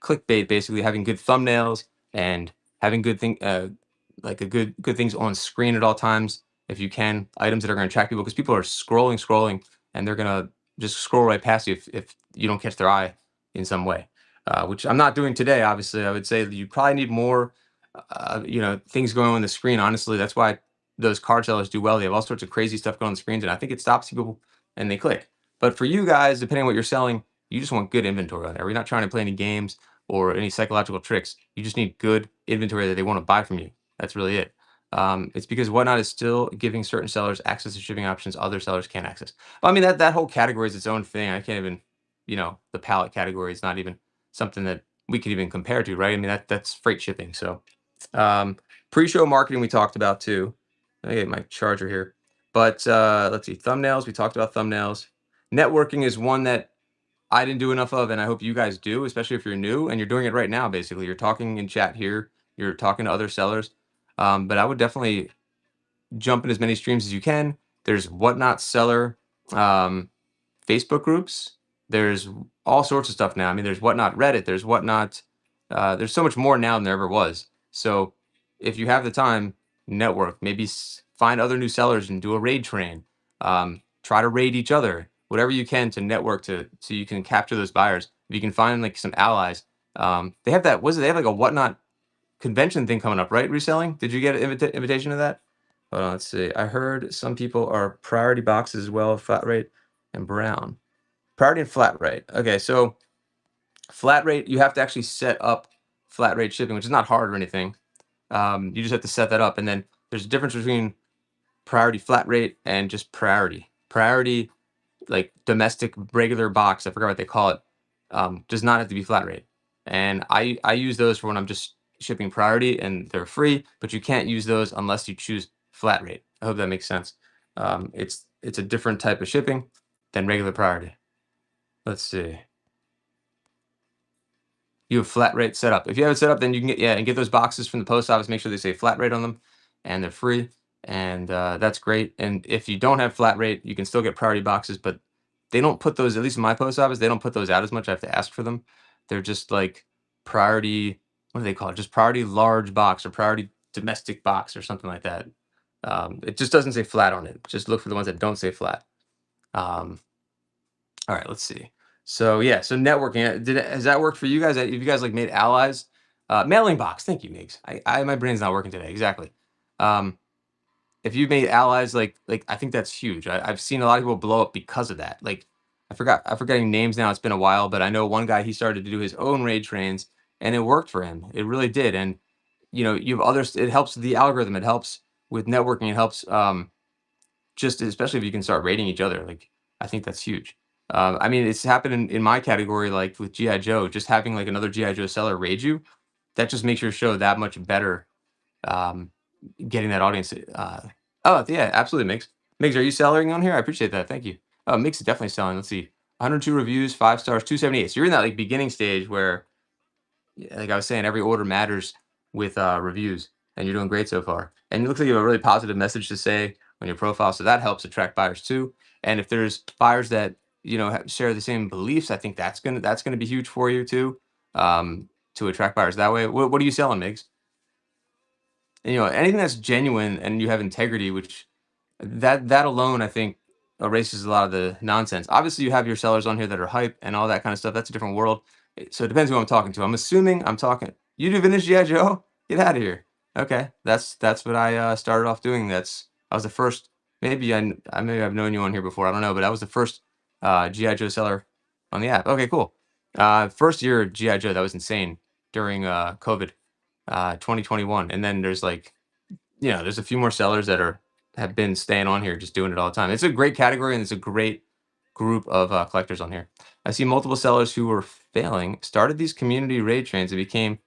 clickbait, basically having good thumbnails and having like a good things on screen at all times. If you can, items that are going to attract people, because people are scrolling, and they're going to just scroll right past you if you don't catch their eye in some way. Which I'm not doing today. Obviously, I would say that you probably need more, things going on the screen. Honestly, that's why those card sellers do well. They have all sorts of crazy stuff going on the screens, and I think it stops people and they click. But for you guys, depending on what you're selling, you just want good inventory on there. We're not trying to play any games or any psychological tricks. You just need good inventory that they want to buy from you. That's really it. It's because Whatnot is still giving certain sellers access to shipping options other sellers can't access. Well, I mean, that whole category is its own thing. I can't even, the pallet category is not even something that we could even compare to, right? I mean, that's freight shipping. So, um, pre-show marketing we talked about too. Let me get my charger here. But let's see, thumbnails. We talked about thumbnails. Networking is one that I didn't do enough of, and I hope you guys do, especially if you're new and you're doing it right now. Basically, you're talking in chat here, you're talking to other sellers. But I would definitely jump in as many streams as you can. There's Whatnot seller Facebook groups. There's all sorts of stuff now. I mean, there's Whatnot Reddit. There's Whatnot. There's so much more now than there ever was. So if you have the time, network. Maybe find other new sellers and do a raid train. Try to raid each other. Whatever you can to network so you can capture those buyers. If you can find like some allies. They have that. Was it? They have like a Whatnot convention thing coming up, right? Reselling. Did you get an invitation to that? Hold on, let's see. I heard some people are priority boxes as well, flat rate and brown. Priority and flat rate. Okay, so flat rate, you have to actually set up flat rate shipping, which is not hard or anything. You just have to set that up, and then there's a difference between priority flat rate and just priority. Priority, like domestic regular box, I forgot what they call it, does not have to be flat rate. And I use those for when I'm just shipping priority, and they're free, but you can't use those unless you choose flat rate. I hope that makes sense. It's a different type of shipping than regular priority. Let's see. You have flat rate set up. If you have it set up, then you can get those boxes from the post office. Make sure they say flat rate on them, and they're free, and that's great. And if you don't have flat rate, you can still get priority boxes, but they don't put those. At least in my post office, they don't put those out as much. I have to ask for them. They're just like priority. What do they call it? Just priority large box or priority domestic box or something like that. It just doesn't say flat on it. Just look for the ones that don't say flat. Um, all right, let's see. So yeah, so networking. Has that worked for you guys? Have you guys like made allies? Mailing box. Thank you, Migs. My brain's not working today. Exactly. Um, if you've made allies, like I think that's huge. I've seen a lot of people blow up because of that. Like I'm forgetting names now. It's been a while, but I know one guy, he started to do his own raid trains, and it worked for him. It really did. And you have others. It helps the algorithm. It helps with networking. It helps. Just especially if you can start rating each other, like I think that's huge. I mean, it's happened in my category, like with GI Joe, just having like another GI Joe seller raid you, that just makes your show that much better. Um, Getting that audience. Oh yeah, absolutely, Mix. Mix, are you selling on here? I appreciate that. Thank you. Mix is definitely selling. Let's see, 102 reviews, 5 stars, 278. So you're in that like beginning stage where, yeah, like I was saying, every order matters with reviews, and you're doing great so far. And it looks like you have a really positive message to say on your profile, so that helps attract buyers too. And if there's buyers that share the same beliefs, I think that's gonna be huge for you too, to attract buyers that way. What are you selling, Migs? And, anything that's genuine and you have integrity, which that alone, I think, erases a lot of the nonsense. Obviously, you have your sellers on here that are hype and all that kind of stuff. That's a different world. So it depends who I'm talking to. I'm assuming I'm talking. You do vintage GI Joe? Get out of here. Okay, that's what I started off doing. I was the first. Maybe I maybe I've known you on here before. I don't know, but I was the first GI Joe seller on the app. Okay, cool. First year GI Joe, that was insane during COVID, 2021, and then there's like there's a few more sellers that have been staying on here, just doing it all the time. It's a great category, and it's a great group of collectors on here. I see multiple sellers who were failing started these community raid trains and became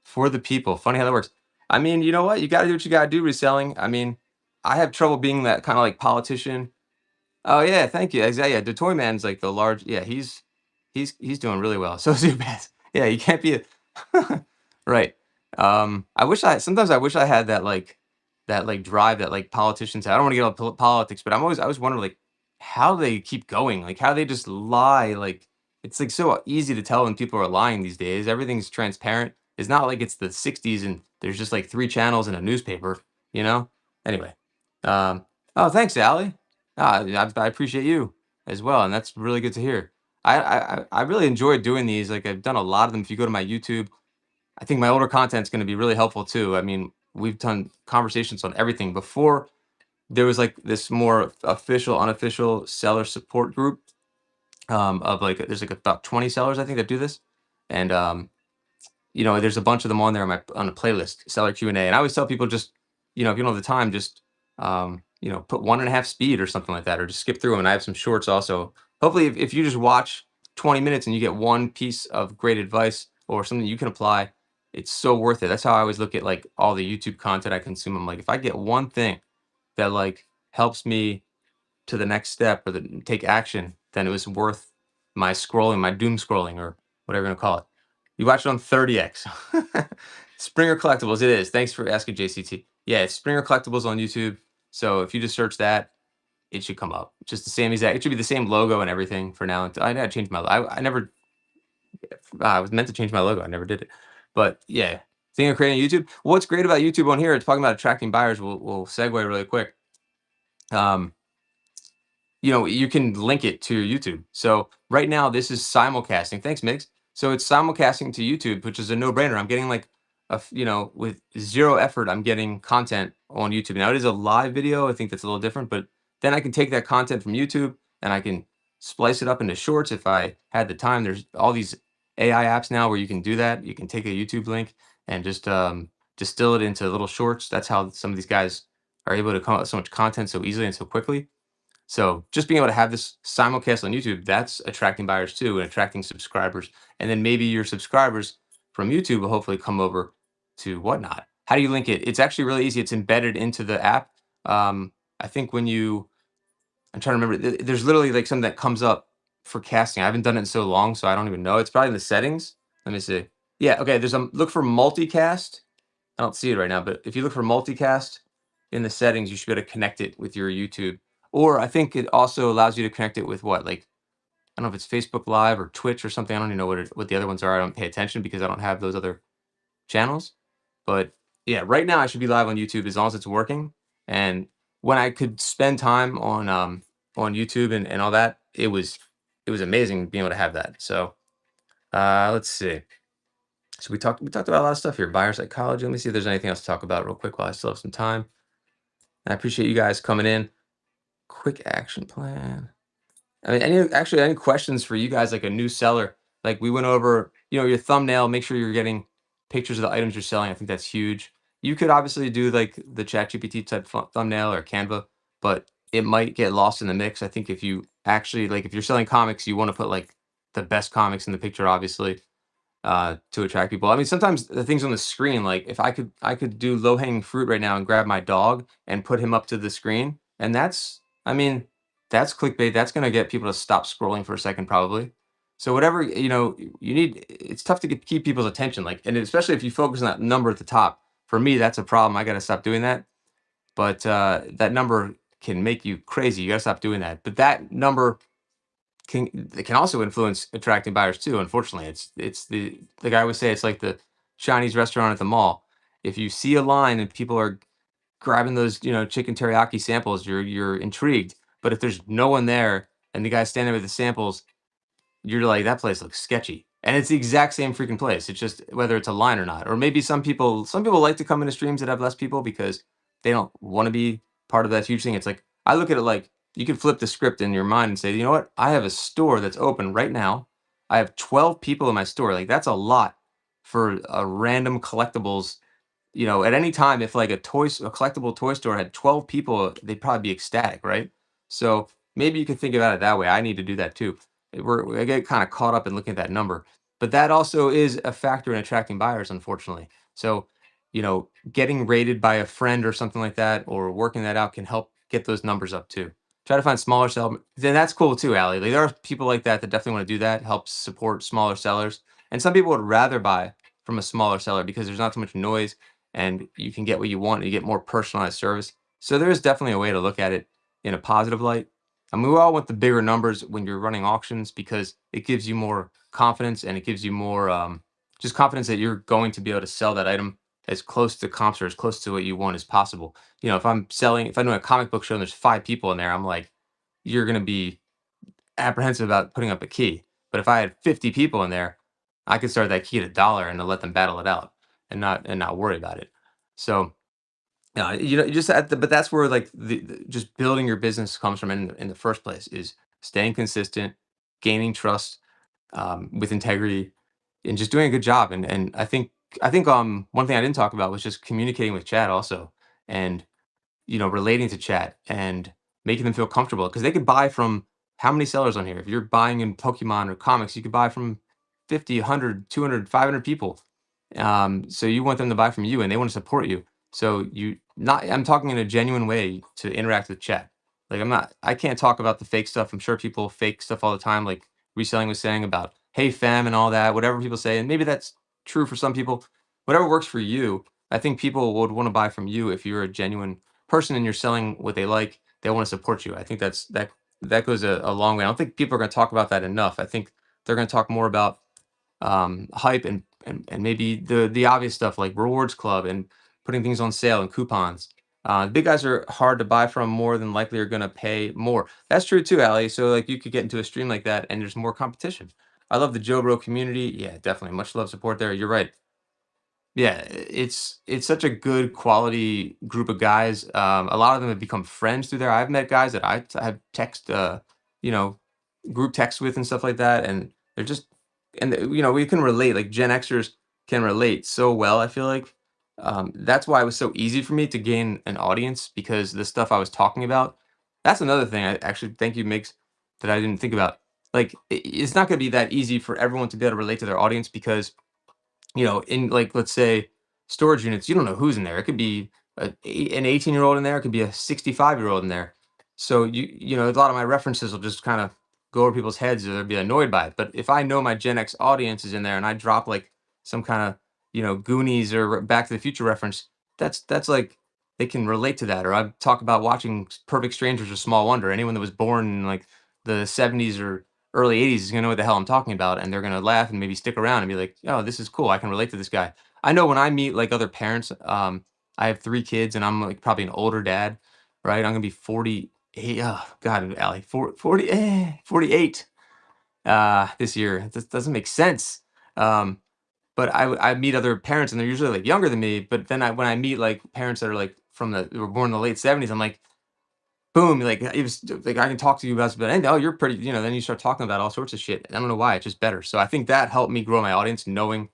for the people. Funny how that works. I mean, you know what? You got to do what you got to do reselling. I mean, I have trouble being that kind of like politician. Oh yeah, thank you. Exactly. Yeah, the toy man's like the large. Yeah, he's doing really well. So is Zubaz. Yeah, you can't be a right. Sometimes I wish I had that like drive that like politicians have. I don't want to get on politics, but I was wondering like how they keep going, like how they just lie. Like it's like so easy to tell when people are lying these days. Everything's transparent. It's not like it's the '60s and there's just like three channels in a newspaper, you know? Anyway. Oh, thanks, Allie. I appreciate you as well, and that's really good to hear. I really enjoyed doing these. Like I've done a lot of them. If you go to my YouTube, I think my older content's going to be really helpful too. I mean, we've done conversations on everything. Before there was like this more official, unofficial seller support group of like there's like about 20 sellers I think that do this, and there's a bunch of them on there on a playlist, seller Q&A. And I always tell people just, if you don't have the time, just, put 1.5 speed or something like that, or just skip through them. And I have some shorts also. Hopefully, if you just watch 20 minutes and you get one piece of great advice or something you can apply, it's so worth it. That's how I always look at like all the YouTube content I consume. I'm like, if I get one thing that like helps me to the next step or take action, then it was worth my scrolling, my doom scrolling, or whatever you're gonna call it. You watch it on 30x. Springer Collectibles, it is. Thanks for asking, JCT. Yeah, it's Springer Collectibles on YouTube. So if you just search that, it should come up. Just the same exact. It should be the same logo and everything for now. I had to change my. I never. I was meant to change my logo. I never did it. But yeah, thing of creating YouTube. What's great about YouTube on here? It's talking about attracting buyers. We'll segue really quick. Um, you can link it to YouTube. So right now, this is simulcasting. Thanks, Migs. So it's simulcasting to YouTube, which is a no-brainer. I'm getting like with zero effort, I'm getting content on YouTube. Now it is a live video. I think that's a little different, but then I can take that content from YouTube and I can splice it up into shorts if I had the time. There's all these AI apps now where you can do that. You can take a YouTube link and just distill it into little shorts. That's how some of these guys are able to come up with so much content so easily and so quickly. So just being able to have this simulcast on YouTube, that's attracting buyers too and attracting subscribers. And then maybe your subscribers from YouTube will hopefully come over to Whatnot. How do you link it? It's actually really easy. It's embedded into the app. I think I'm trying to remember, there's literally like something that comes up for casting. I haven't done it in so long, so I don't even know. It's probably in the settings. Let me see. Yeah, okay. There's a look for multicast. I don't see it right now, but if you look for multicast in the settings, you should be able to connect it with your YouTube. Or I think it also allows you to connect it with what, like, I don't know if it's Facebook Live or Twitch or something. I don't even know what the other ones are. I don't pay attention because I don't have those other channels. But yeah, right now I should be live on YouTube as long as it's working. And when I could spend time on YouTube and all that, it was amazing being able to have that. So let's see. So we talked about a lot of stuff here. Buyer psychology. Let me see if there's anything else to talk about real quick while I still have some time. I appreciate you guys coming in. Quick action plan. I mean, any questions for you guys, like a new seller? Like we went over, your thumbnail. Make sure you're getting pictures of the items you're selling. I think that's huge. You could obviously do like the ChatGPT type thumbnail or Canva, but it might get lost in the mix. I think if you actually like, if you're selling comics, you want to put like the best comics in the picture, obviously to attract people. I mean, sometimes the things on the screen, like if I could do low hanging fruit right now and grab my dog and put him up to the screen, and I mean, that's clickbait. That's gonna get people to stop scrolling for a second, probably. So whatever you need, it's tough to keep people's attention. Like, and especially if you focus on that number at the top. For me, that's a problem. I got to stop doing that. But that number can make you crazy. You got to stop doing that. But that number can also influence attracting buyers too. Unfortunately, it's the guy would say it's like the Chinese restaurant at the mall. If you see a line and people are grabbing those chicken teriyaki samples, you're intrigued. But if there's no one there and the guy's standing with the samples, you're like, that place looks sketchy. And it's the exact same freaking place. It's just whether it's a line or not. Or maybe some people like to come into streams that have less people because they don't want to be part of that huge thing. It's like I look at it like you can flip the script in your mind and say, you know what? I have a store that's open right now. I have 12 people in my store. Like that's a lot for a random collectibles. At any time, if like a collectible toy store had 12 people, they'd probably be ecstatic, right? So maybe you could think about it that way. I need to do that too. I get kind of caught up in looking at that number, but that also is a factor in attracting buyers, unfortunately. So, getting rated by a friend or something like that, or working that out can help get those numbers up too. Try to find smaller sell. Then that's cool too, Allie. Like, there are people like that that definitely want to do that, help support smaller sellers. And some people would rather buy from a smaller seller because there's not too much noise and you can get what you want. You get more personalized service. So there is definitely a way to look at it in a positive light. I mean, we all want the bigger numbers when you're running auctions because it gives you more confidence and it gives you more just confidence that you're going to be able to sell that item as close to comps or as close to what you want as possible. If if I'm doing a comic book show and there's 5 people in there, I'm like, you're going to be apprehensive about putting up a key. But if I had 50 people in there, I could start that key at $1 and to let them battle it out and not worry about it. So, you just but that's where like just building your business comes from in the first place is staying consistent, gaining trust with integrity, and just doing a good job. And I think one thing I didn't talk about was just communicating with Chad also, and relating to chat and making them feel comfortable because they could buy from how many sellers on here? If you're buying in Pokemon or comics, you could buy from 50, 100, 200, 500 people. So you want them to buy from you and they want to support you. So I'm talking in a genuine way to interact with chat. Like I can't talk about the fake stuff. I'm sure people fake stuff all the time, like reselling was saying about, hey fam and all that, whatever people say. And maybe that's true for some people. Whatever works for you, I think people would want to buy from you if you're a genuine person and you're selling what they like, they want to support you. I think that goes a long way. I don't think people are going to talk about that enough. I think they're going to talk more about hype and maybe the obvious stuff like rewards club and putting things on sale and coupons. Big guys are hard to buy from. More than likely, are going to pay more. That's true too, Ali. So like you could get into a stream like that, and there's more competition. I love the Joe Bro community. Yeah, definitely much love support there. You're right. Yeah, it's such a good quality group of guys. A lot of them have become friends through there. I've met guys that have you know, group text with and stuff like that, and they're just we can relate. Like Gen Xers can relate so well. I feel like that's why it was so easy for me to gain an audience because the stuff I was talking about. That's another thing. I actually thank you, Migs, that I didn't think about. Like it's not going to be that easy for everyone to be able to relate to their audience because in like let's say storage units, you don't know who's in there. It could be an 18-year-old in there. It could be a 65-year-old in there. So a lot of my references will just kind of go over people's heads or they'll be annoyed by it. But if I know my Gen X audience is in there and I drop like some kind of Goonies or Back to the Future reference, that's like they can relate to that. Or I talk about watching Perfect Strangers or Small Wonder. Anyone that was born in like the 70s or early 80s is gonna know what the hell I'm talking about, and they're gonna laugh and maybe stick around and be like, "Oh, this is cool. I can relate to this guy." I know when I meet like other parents, I have 3 kids and I'm like probably an older dad, right? I'm gonna be 48. Oh, God, Allie, 48 this year. This doesn't make sense. Um, but I meet other parents and they're usually like younger than me. But then when I meet like parents that are like who were born in the late 70s, I'm like, boom, like it was like I can talk to you about but and oh, you're pretty, then you start talking about all sorts of shit. I don't know why, it's just better. So I think that helped me grow my audience, knowing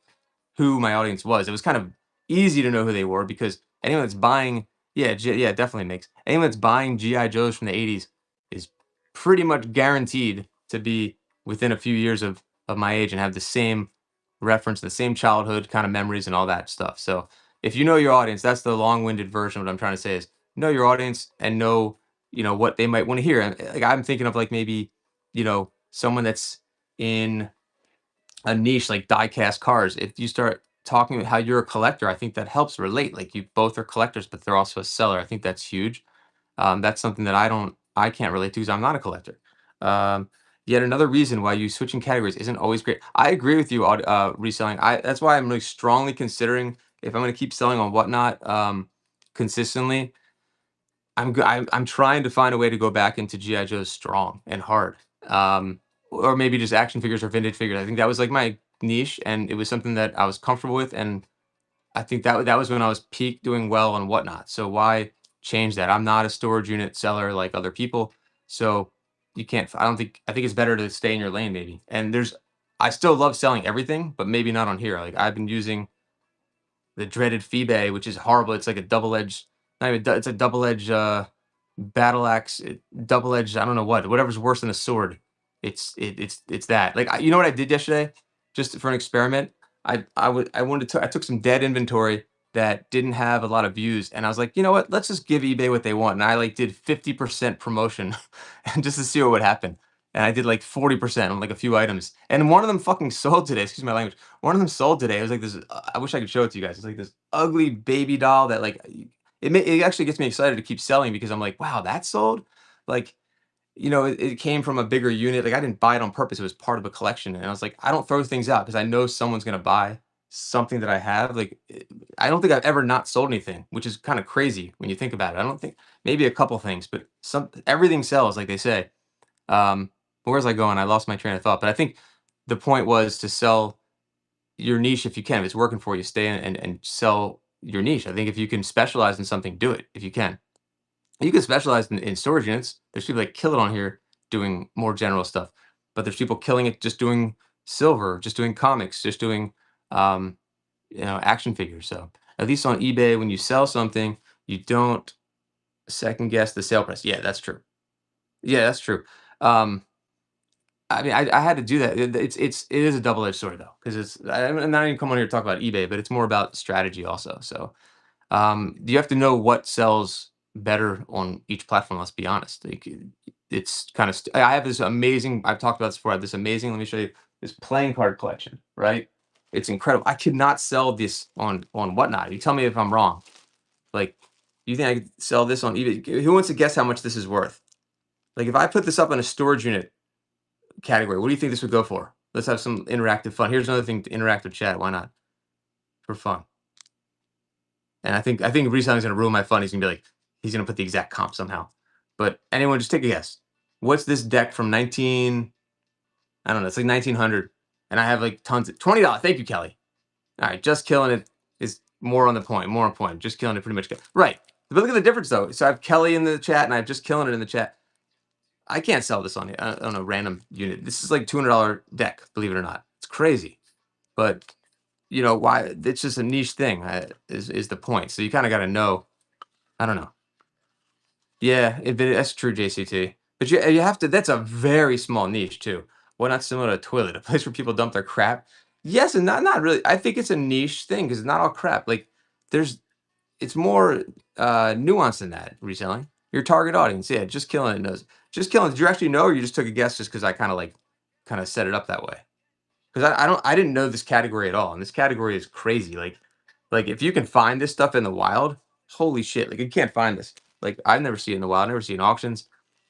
who my audience was. It was kind of easy to know who they were because anyone that's buying, yeah, yeah, it definitely makes anyone that's buying GI Joes from the 80s is pretty much guaranteed to be within a few years of my age and have the same reference, the same childhood kind of memories and all that stuff. So if you know your audience, that's the long-winded version of what I'm trying to say is know your audience and know, what they might want to hear. And like I'm thinking of like maybe, someone that's in a niche like die-cast cars. If you start talking about how you're a collector, I think that helps relate. Like you both are collectors, but they're also a seller. I think that's huge. That's something that I can't relate to because I'm not a collector. Um, Yet another reason why you switching categories isn't always great. I agree with you, reselling. That's why I'm really strongly considering if I'm going to keep selling on Whatnot consistently. I'm trying to find a way to go back into GI Joe's strong and hard, um, or maybe just action figures or vintage figures. I think that was like my niche, and it was something that I was comfortable with, and I think that was when I was peak doing well and Whatnot. So why change that? I'm not a storage unit seller like other people, so you can't. I don't think. I think it's better to stay in your lane maybe. And I still love selling everything, but maybe not on here. Like I've been using the dreaded Febe, which is horrible. It's like a double edged. Not even. It's a double edged battle axe, double edged. I don't know whatever's worse than a sword. It's that. Like you know what I did yesterday, just for an experiment. I took some dead inventory that didn't have a lot of views, and I was like, you know what? Let's just give eBay what they want. And I like did 50% promotion, and just to see what would happen. And I did like 40% on like a few items, and one of them fucking sold today. Excuse my language. One of them sold today. It was like this. I wish I could show it to you guys. It's like this ugly baby doll that like it actually gets me excited to keep selling because I'm like, wow, that sold. Like, it came from a bigger unit. Like I didn't buy it on purpose. It was part of a collection. And I was like, I don't throw things out because I know someone's gonna buy something that I have. Like I don't think I've ever not sold anything, which is kind of crazy when you think about it. I don't think maybe a couple things, but everything sells, like they say. Where was I going? I lost my train of thought. But I think the point was to sell your niche if you can. If it's working for you, stay in and sell your niche. I think if you can specialize in something, do it if you can. You can specialize in storage units. There's people that kill it on here doing more general stuff, but there's people killing it just doing silver, just doing comics, just doing um, action figures. So at least on eBay, when you sell something, you don't second guess the sale price. Yeah, that's true. Yeah, that's true. Um, I mean, I had to do that. It is a double edged sword though, because I'm not even come on here to talk about eBay, but it's more about strategy also. So you have to know what sells better on each platform. Let's be honest. Like, it's kind of. I have this amazing. I've talked about this before. I have this amazing. Let me show you this playing card collection. Right, it's incredible. I could not sell this on Whatnot. You tell me if I'm wrong. Like, you think I could sell this on eBay? Who wants to guess how much this is worth? Like, if I put this up in a storage unit category, what do you think this would go for? Let's have some interactive fun. Here's another thing to interact with chat. Why not? For fun. And I think reselling's gonna ruin my fun. He's gonna be like, he's gonna put the exact comp somehow. But anyone, just take a guess. What's this deck from 19? I don't know. It's like 1900, and I have like tons of $20. Thank you, Kelly. All right, just killing it is more on the point. More on point. Just killing it pretty much. Right. But look at the difference though. So I have Kelly in the chat, and I have just killing it in the chat. I can't sell this on a random unit. This is like $200 deck. Believe it or not, it's crazy. But why? It's just a niche thing. Is the point? So you kind of got to know. I don't know. Yeah, that's true, JCT. But you have to. That's a very small niche too. Why not similar to a toilet, a place where people dump their crap? Yes, and not really. I think it's a niche thing because it's not all crap. Like there's, it's more nuanced than that. Reselling your target audience. Yeah, just killing it knows. Just killing. Did you actually know, or you just took a guess just because I kind of set it up that way? Because I didn't know this category at all, and this category is crazy. Like if you can find this stuff in the wild, holy shit! Like you can't find this. Like I've never seen it in the wild, never seen auctions.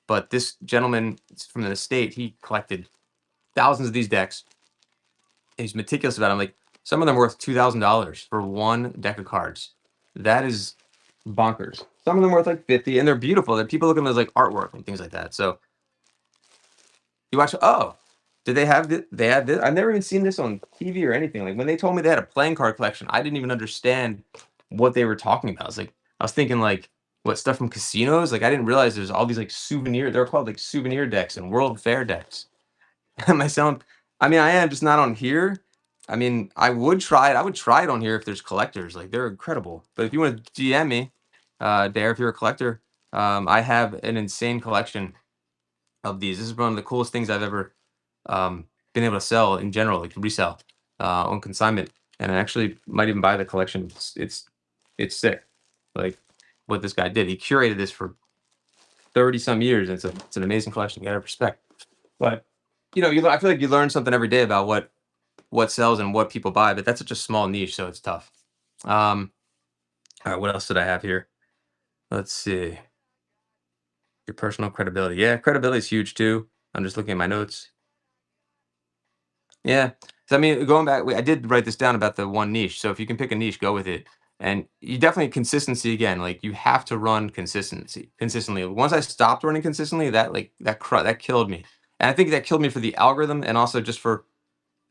But this gentleman from the state, he collected thousands of these decks. And he's meticulous about them. Like some of them are worth $2,000 for one deck of cards. That is bonkers. Some of them are worth like 50, and they're beautiful. That people look at them as like artwork and things like that. So you watch. Oh, did they have this? They had this. I've never even seen this on TV or anything. Like when they told me they had a playing card collection, I didn't even understand what they were talking about. I was thinking like what stuff from casinos. Like I didn't realize there's all these like souvenir. They're called like souvenir decks and World Fair decks. Am I selling? I mean, I am just not on here. I mean, I would try it. I would try it on here if there's collectors. Like they're incredible. But if you want to DM me, Dare, if you're a collector, I have an insane collection of these. This is one of the coolest things I've ever been able to sell in general, like resell on consignment. And I actually might even buy the collection. It's sick. Like what this guy did. He curated this for 30 some years. And it's an amazing collection. You gotta respect. But I feel like you learn something every day about what sells and what people buy. But that's such a small niche, so it's tough. All right, what else did I have here? Let's see. Your personal credibility. Yeah, credibility is huge too. I'm just looking at my notes. Yeah. So I mean, going back, I did write this down about the one niche. So if you can pick a niche, go with it. And you definitely consistency again. Like you have to run consistently. Once I stopped running consistently, that killed me. And I think that killed me for the algorithm and also just for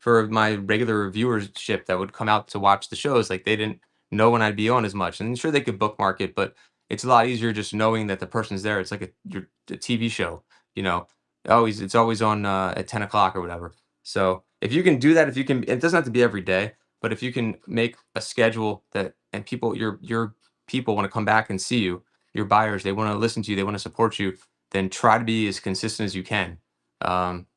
my regular viewership that would come out to watch the shows. Like they didn't know when I'd be on as much. And sure they could bookmark it, but it's a lot easier just knowing that the person's there. It's like a TV show, you know. It's always on at 10 o'clock or whatever. So if you can do that, if you can, it doesn't have to be every day, but if you can make a schedule that and your people want to come back and see you, your buyers, they want to listen to you, they want to support you, then try to be as consistent as you can. Um,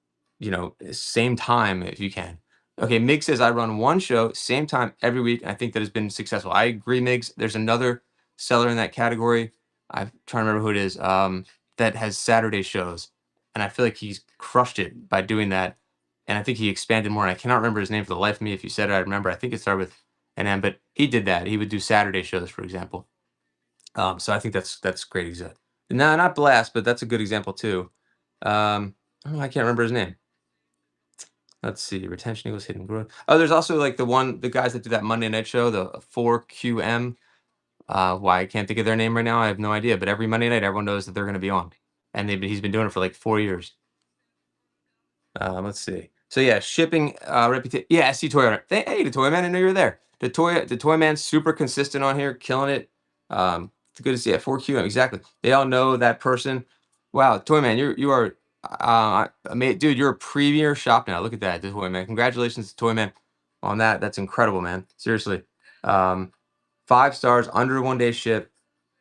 same time if you can. Okay, Mig says I run one show, same time every week. I think that has been successful. I agree, Migs. There's another seller in that category. I'm trying to remember who it is. That has Saturday shows, and I feel like he's crushed it by doing that. And I think he expanded more. And I cannot remember his name for the life of me. If you said it, I remember. I think it started with an M, but he did that. He would do Saturday shows, for example. So I think that's great. No, not Blast, but that's a good example too. Oh, I can't remember his name. Let's see, retention equals hidden growth. Oh, there's also like the guys that do that Monday night show, the 4QM. Why I can't think of their name right now, I have no idea. But every Monday night, everyone knows that they're going to be on, and he's been doing it for like 4 years. Let's see. So yeah, shipping reputation. Yeah, I see Toy. Hey, the Toy Man, I know you were there. The Toy Man's super consistent on here, killing it. It's good to see it. 4QM, exactly. They all know that person. Wow, Toy Man, you are, dude. You're a premier shop now. Look at that, the Toy Man. Congratulations, to Toy Man, on that. That's incredible, man. Seriously. 5 stars, under 1 day ship.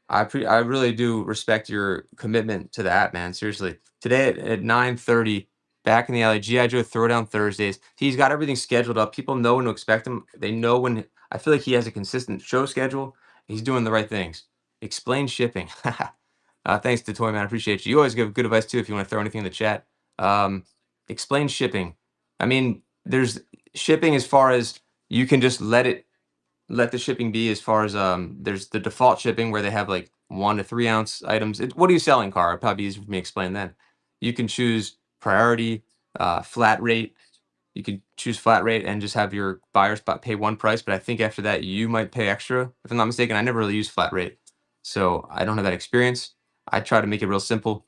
I really do respect your commitment to that, man. Seriously. Today at 9:30, back in the alley, GI Joe Throwdown Thursdays. He's got everything scheduled up. People know when to expect him. They know when. I feel like he has a consistent show schedule. He's doing the right things. Explain shipping. Thanks to Toy Man. I appreciate you. You always give good advice too if you want to throw anything in the chat. Um, explain shipping. I mean, there's shipping as far as you can just let the shipping be, as far as there's the default shipping where they have like 1 to 3 ounce items. What are you selling, car? It'd probably be easier for me to explain then. You can choose priority, flat rate. You could choose flat rate and just have your buyers pay one price, but I think after that you might pay extra. If I'm not mistaken, I never really used flat rate, so I don't have that experience. I try to make it real simple.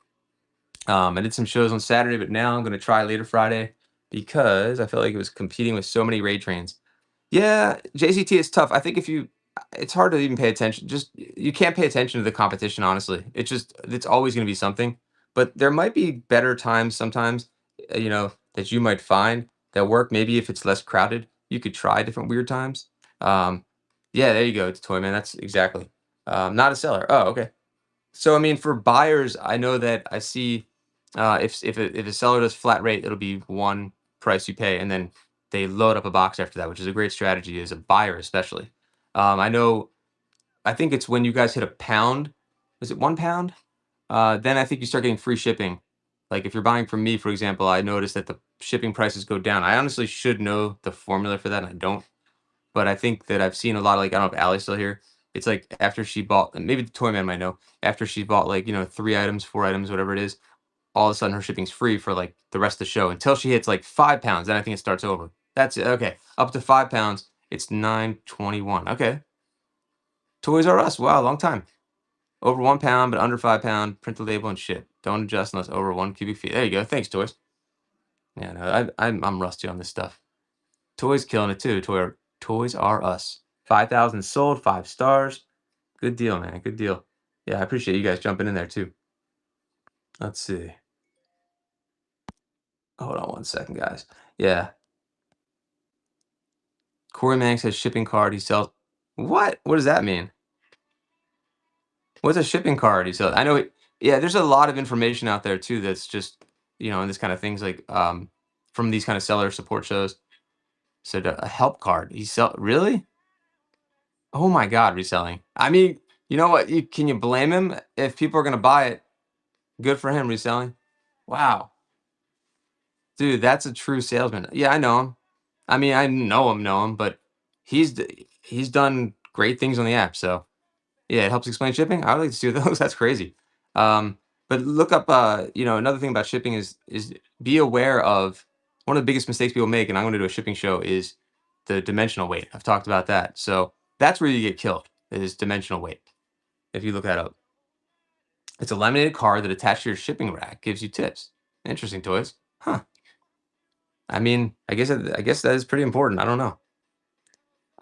I did some shows on Saturday, but now I'm going to try later Friday because I felt like it was competing with so many raid trains. Yeah, JCT is tough. I think it's hard to even pay attention. Just you can't pay attention to the competition, honestly. It's always going to be something. But there might be better times sometimes, that you might find that work. Maybe if it's less crowded, you could try different weird times. Um, yeah, there you go. It's Toy Man. That's exactly. Not a seller. Oh, okay. So I mean, for buyers, I know that I see, if a seller does flat rate, it'll be one price you pay, and then they load up a box after that, which is a great strategy as a buyer, especially. I know. I think it's when you guys hit a pound. Is it 1 pound? Then I think you start getting free shipping. Like if you're buying from me, for example, I noticed that the shipping prices go down. I honestly should know the formula for that, and I don't. But I think that I've seen a lot of, like, I don't know if Allie's still here. It's like after she bought, and maybe the Toy Man might know, after she bought like, 3 items, 4 items, whatever it is, all of a sudden her shipping's free for like the rest of the show until she hits like 5 pounds. Then I think it starts over. That's it. Okay. Up to 5 pounds, it's 9.21. Okay. Toys R Us. Wow, long time. Over 1 pound, but under 5 pound, print the label and ship. Don't adjust unless over 1 cubic feet. There you go. Thanks, Toys. Yeah, no, I'm rusty on this stuff. Toys killing it too. Toys R Us. 5,000 sold, 5 stars. Good deal, man. Good deal. Yeah, I appreciate you guys jumping in there too. Let's see. Hold on 1 second, guys. Yeah. Corey Manning says shipping card. He sells. What? What does that mean? What's a shipping card? He sells. I know. Yeah, there's a lot of information out there too. That's just, and this kind of things like from these kind of seller support shows. So a help card. He sell really? Oh my God, reselling. I mean, you know what? Can you blame him if people are gonna buy it? Good for him reselling. Wow, dude, that's a true salesman. Yeah, I know him. I mean, I know him, but he's done great things on the app. So yeah, it helps explain shipping. I would like to see those. That's crazy. But look up. Another thing about shipping is be aware of one of the biggest mistakes people make, and I'm going to do a shipping show is the dimensional weight. I've talked about that. So that's where you get killed is dimensional weight. If you look that up, it's a laminated card that attached to your shipping rack gives you tips. Interesting, Toys. Huh. I mean, I guess that is pretty important. I don't know.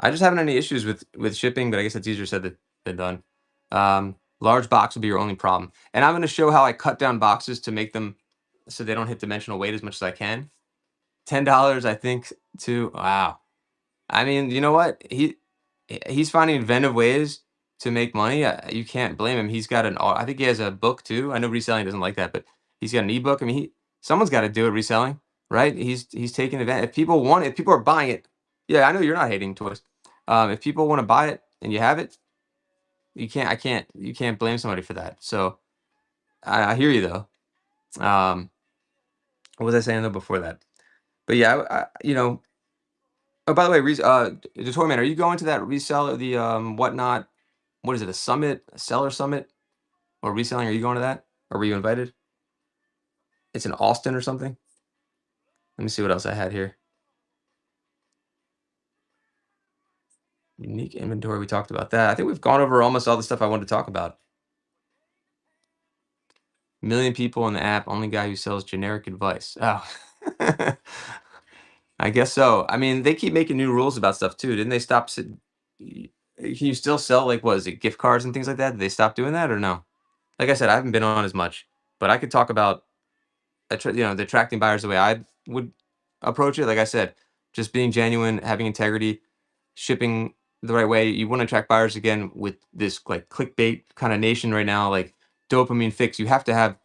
I just haven't any issues with shipping, but I guess that's easier said than done. Large box will be your only problem, and I'm going to show how I cut down boxes to make them so they don't hit dimensional weight as much as I can. $10, I think. Too. Wow. I mean, you know what? He's finding inventive ways to make money, you can't blame him. He's got I think he has a book too. I know reselling doesn't like that, but he's got an ebook. I mean, someone's got to do it reselling, right? He's taking advantage. If people want it, if people are buying it, yeah, I know you're not hating toys. If people want to buy it and you have it, you can't blame somebody for that. So I hear you though. Um, what was I saying though before that? But yeah, Oh, by the way, the Toy Man, are you going to that reseller, the whatnot? What is it? A summit, a seller summit, or reselling? Are you going to that? Or were you invited? It's in Austin or something. Let me see what else I had here. Unique inventory. We talked about that. I think we've gone over almost all the stuff I wanted to talk about. Million people in the app. Only guy who sells generic advice. Oh, I guess so. I mean, they keep making new rules about stuff too. Didn't they stop? Can you still sell like what is it, gift cards and things like that? Did they stop doing that or no? Like I said, I haven't been on as much, but I could talk about the attracting buyers the way I would approach it. Like I said, just being genuine, having integrity, shipping the right way. You want to attract buyers again with this like clickbait kind of nation right now, like dopamine fix. You have to have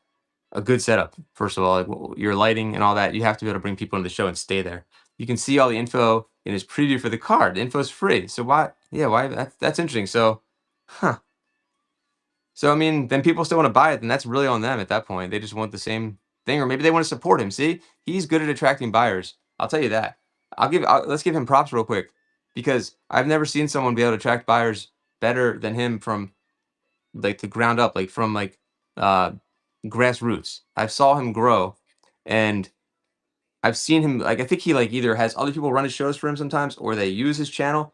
a good setup first of all, like your lighting and all that. You have to be able to bring people into the show and stay there. You can see all the info in his preview for the card. The info is free. So why? Yeah, why? That's interesting. So, huh? So I mean, then people still want to buy it, then that's really on them at that point. They just want the same thing, or maybe they want to support him. See, he's good at attracting buyers. I'll tell you that. Let's give him props real quick because I've never seen someone be able to attract buyers better than him from like the ground up, like from like uh grassroots. I saw him grow, and I've seen him like I think he like either has other people run his shows for him sometimes, or they use his channel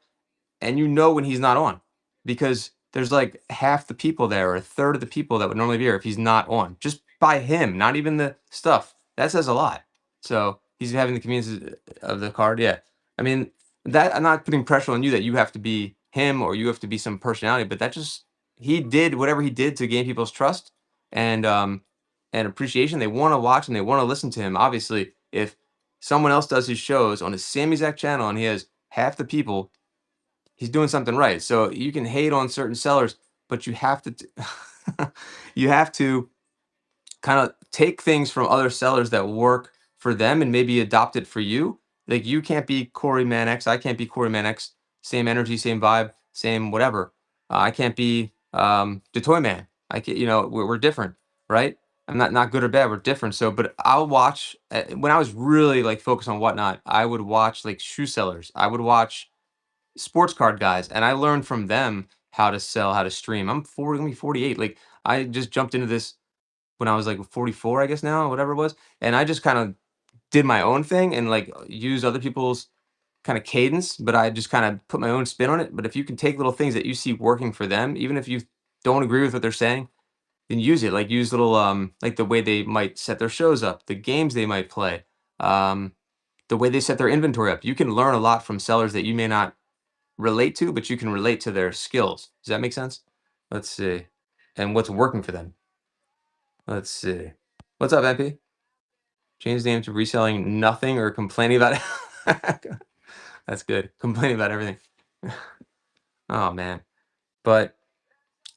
and you know when he's not on because there's like half the people there or a third of the people that would normally be here if he's not on just by him, not even the stuff. That says a lot. So he's having the community of the card. Yeah. I mean, that I'm not putting pressure on you that you have to be him or you have to be some personality, but that just he did whatever he did to gain people's trust and appreciation. They want to watch and they want to listen to him. Obviously, if someone else does his shows on the same exact channel and he has half the people, he's doing something right. So you can hate on certain sellers, but you have to you have to kind of take things from other sellers that work for them and maybe adopt it for you. Like you can't be Corey Man X, I can't be Corey Man X. Same energy, same vibe, same whatever. I can't be the Toy Man. I can, we're different, right? I'm not good or bad. We're different. So, but I'll watch when I was really like focused on whatnot. I would watch like shoe sellers. I would watch sports card guys, and I learned from them how to sell, how to stream. I'm 40, gonna be 48. Like I just jumped into this when I was like 44, I guess now, whatever it was, and I just kind of did my own thing and like used other people's kind of cadence, but I just kind of put my own spin on it. But if you can take little things that you see working for them, even if you don't agree with what they're saying, then use it. Like use little like the way they might set their shows up, the games they might play, um, the way they set their inventory up. You can learn a lot from sellers that you may not relate to, but you can relate to their skills. Does that make sense? Let's see. And what's working for them. Let's see. What's up, MP? Change the name to reselling nothing or complaining about it. That's good. Complaining about everything. Oh man. But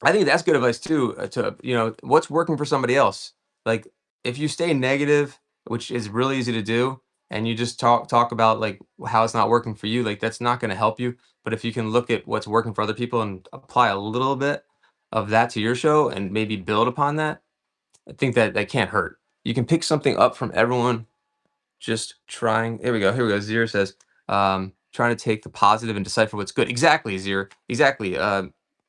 I think that's good advice too. To what's working for somebody else. Like if you stay negative, which is really easy to do, and you just talk about like how it's not working for you, like that's not going to help you. But if you can look at what's working for other people and apply a little bit of that to your show and maybe build upon that, I think that can't hurt. You can pick something up from everyone just trying. Here we go. Here we go. Zir says, trying to take the positive and decipher what's good. Exactly, Zir. Exactly.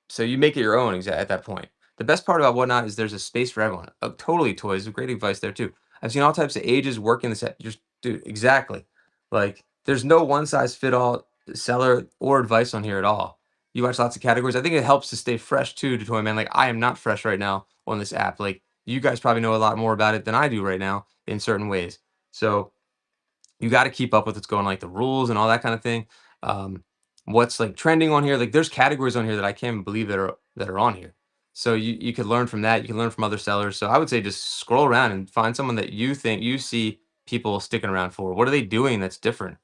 So you make it your own at that point. The best part about Whatnot is there's a space for everyone. Totally, toys. Great advice there too. I've seen all types of ages working this. Just dude, exactly. Like there's no one size fit all seller or advice on here at all. You watch lots of categories. I think it helps to stay fresh too, to Toy Man. Like I am not fresh right now on this app. Like you guys probably know a lot more about it than I do right now in certain ways. So you got to keep up with what's going on, like the rules and all that kind of thing. What's like trending on here? Like there's categories on here that I can't believe that are on here. So you could learn from that. You can learn from other sellers. So I would say just scroll around and find someone that you think you see people sticking around for. What are they doing that's different?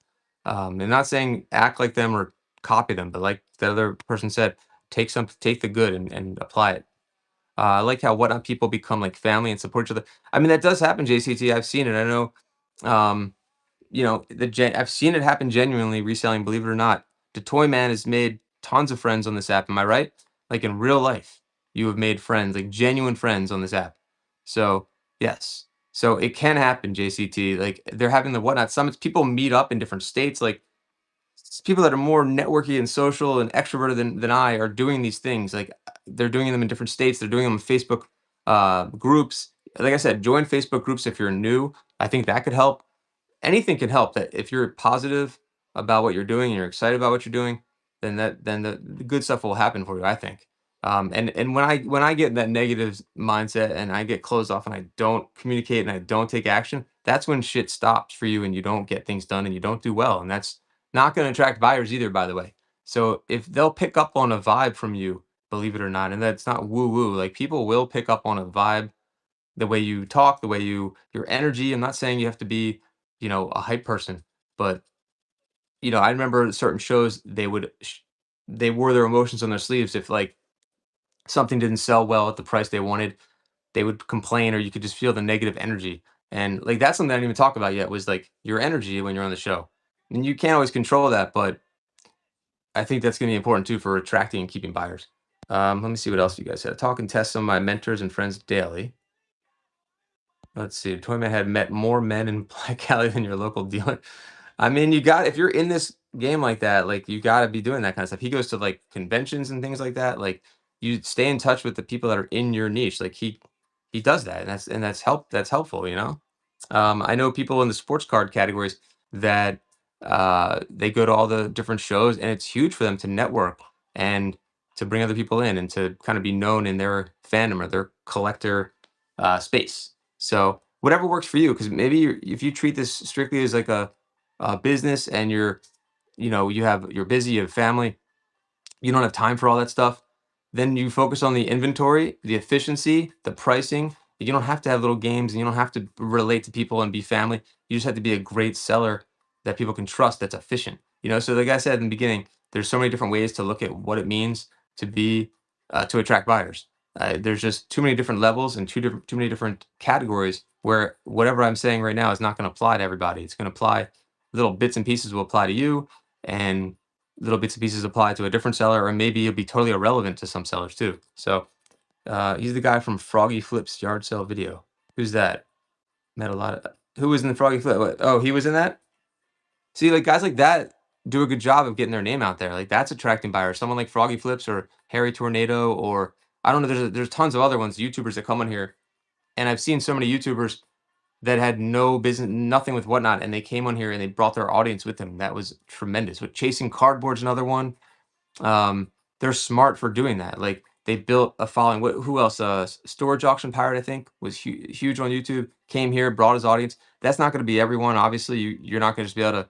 And not saying act like them or copy them, but like the other person said, take the good and apply it. I like how Whatnot people become like family and support each other. I mean, that does happen, JCT. I've seen it. I know, um, I've seen it happen genuinely reselling. Believe it or not, the Toy Man has made tons of friends on this app. Am I right? Like in real life, you have made friends, like genuine friends on this app. So yes, so it can happen, JCT. Like they're having the Whatnot summits. People meet up in different states. Like people that are more networky and social and extroverted than I are doing these things. Like they're doing them in different states. They're doing them in Facebook groups. Like I said, join Facebook groups if you're new. I think that could help. Anything can help. That if you're positive about what you're doing and you're excited about what you're doing, then the good stuff will happen for you. I think. And when I get in that negative mindset and I get closed off and I don't communicate and I don't take action, that's when shit stops for you and you don't get things done and you don't do well. And that's not going to attract buyers either, by the way. So if they'll pick up on a vibe from you, believe it or not, and that's not woo woo, like people will pick up on a vibe, the way you talk, the way your energy. I'm not saying you have to be, a hype person, but I remember certain shows they wore their emotions on their sleeves. If like something didn't sell well at the price they wanted, they would complain, or you could just feel the negative energy. And like that's something I didn't even talk about yet was like your energy when you're on the show. And you can't always control that, but I think that's going to be important too for attracting and keeping buyers. Let me see what else you guys said. Talk and test some of my mentors and friends daily. Let's see. Toyman had met more men in Black Alley than your local dealer. I mean, if you're in this game like that, like you got to be doing that kind of stuff. He goes to like conventions and things like that. Like you stay in touch with the people that are in your niche. Like he does that, and that's helpful. I know people in the sports card categories that they go to all the different shows, and it's huge for them to network and to bring other people in and to kind of be known in their fandom or their collector space. So whatever works for you, because maybe if you treat this strictly as like a business and you're busy, you have family, you don't have time for all that stuff, then you focus on the inventory, the efficiency, the pricing. You don't have to have little games and you don't have to relate to people and be family. You just have to be a great seller that people can trust that's efficient. So like I said in the beginning, there's so many different ways to look at what it means to be to attract buyers. There's just too many different levels and too many different categories where whatever I'm saying right now is not going to apply to everybody. It's going to apply, little bits and pieces will apply to you, and little bits and pieces apply to a different seller, or maybe it'll be totally irrelevant to some sellers too. So he's the guy from Froggy Flip's yard sale video. Who's that? Met a lot of. Who was in the Froggy Flip? Oh, he was in that. See, like guys like that do a good job of getting their name out there. Like that's attracting buyers. Someone like Froggy Flips or Harry Tornado, or I don't know. There's tons of other ones, YouTubers that come on here, and I've seen so many YouTubers that had no business, nothing with Whatnot, and they came on here and they brought their audience with them. That was tremendous. With Chasing Cardboard's another one. They're smart for doing that. Like they built a following. Who else? Storage Auction Pirate, I think, was huge on YouTube. Came here, brought his audience. That's not going to be everyone. Obviously, you're not going to just be able to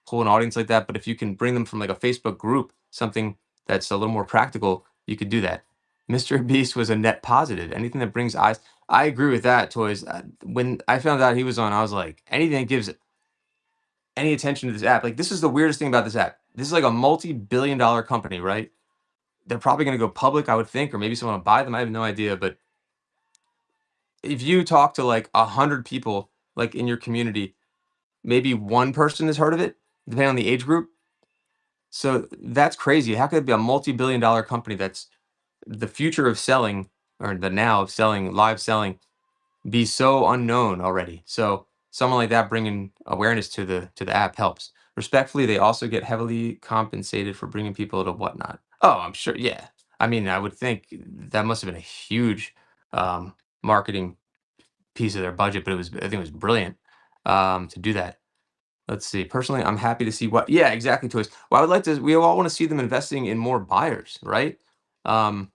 pull an audience like that. But if you can bring them from like a Facebook group, something that's a little more practical, you could do that. Mr. Beast was a net positive. Anything that brings eyes. I agree with that, Toys. When I found out he was on, I was like, anything that gives any attention to this app. Like, this is the weirdest thing about this app. This is like a multi-billion-dollar company, right? They're probably going to go public, I would think, or maybe someone will buy them. I have no idea. But if you talk to like 100 people, like in your community, maybe one person has heard of it, depending on the age group. So that's crazy. How could it be a multi-billion-dollar company that's the future of selling, or the now of selling, live selling, be so unknown already? So someone like that bringing awareness to the app helps. Respectfully, they also get heavily compensated for bringing people to Whatnot. Oh, I'm sure. Yeah, I mean, I would think that must have been a huge marketing piece of their budget, but I think it was brilliant to do that. Let's see. Personally, I'm happy to see what. Yeah, exactly. Toys. Well, I would like to. We all want to see them investing in more buyers, right? Um,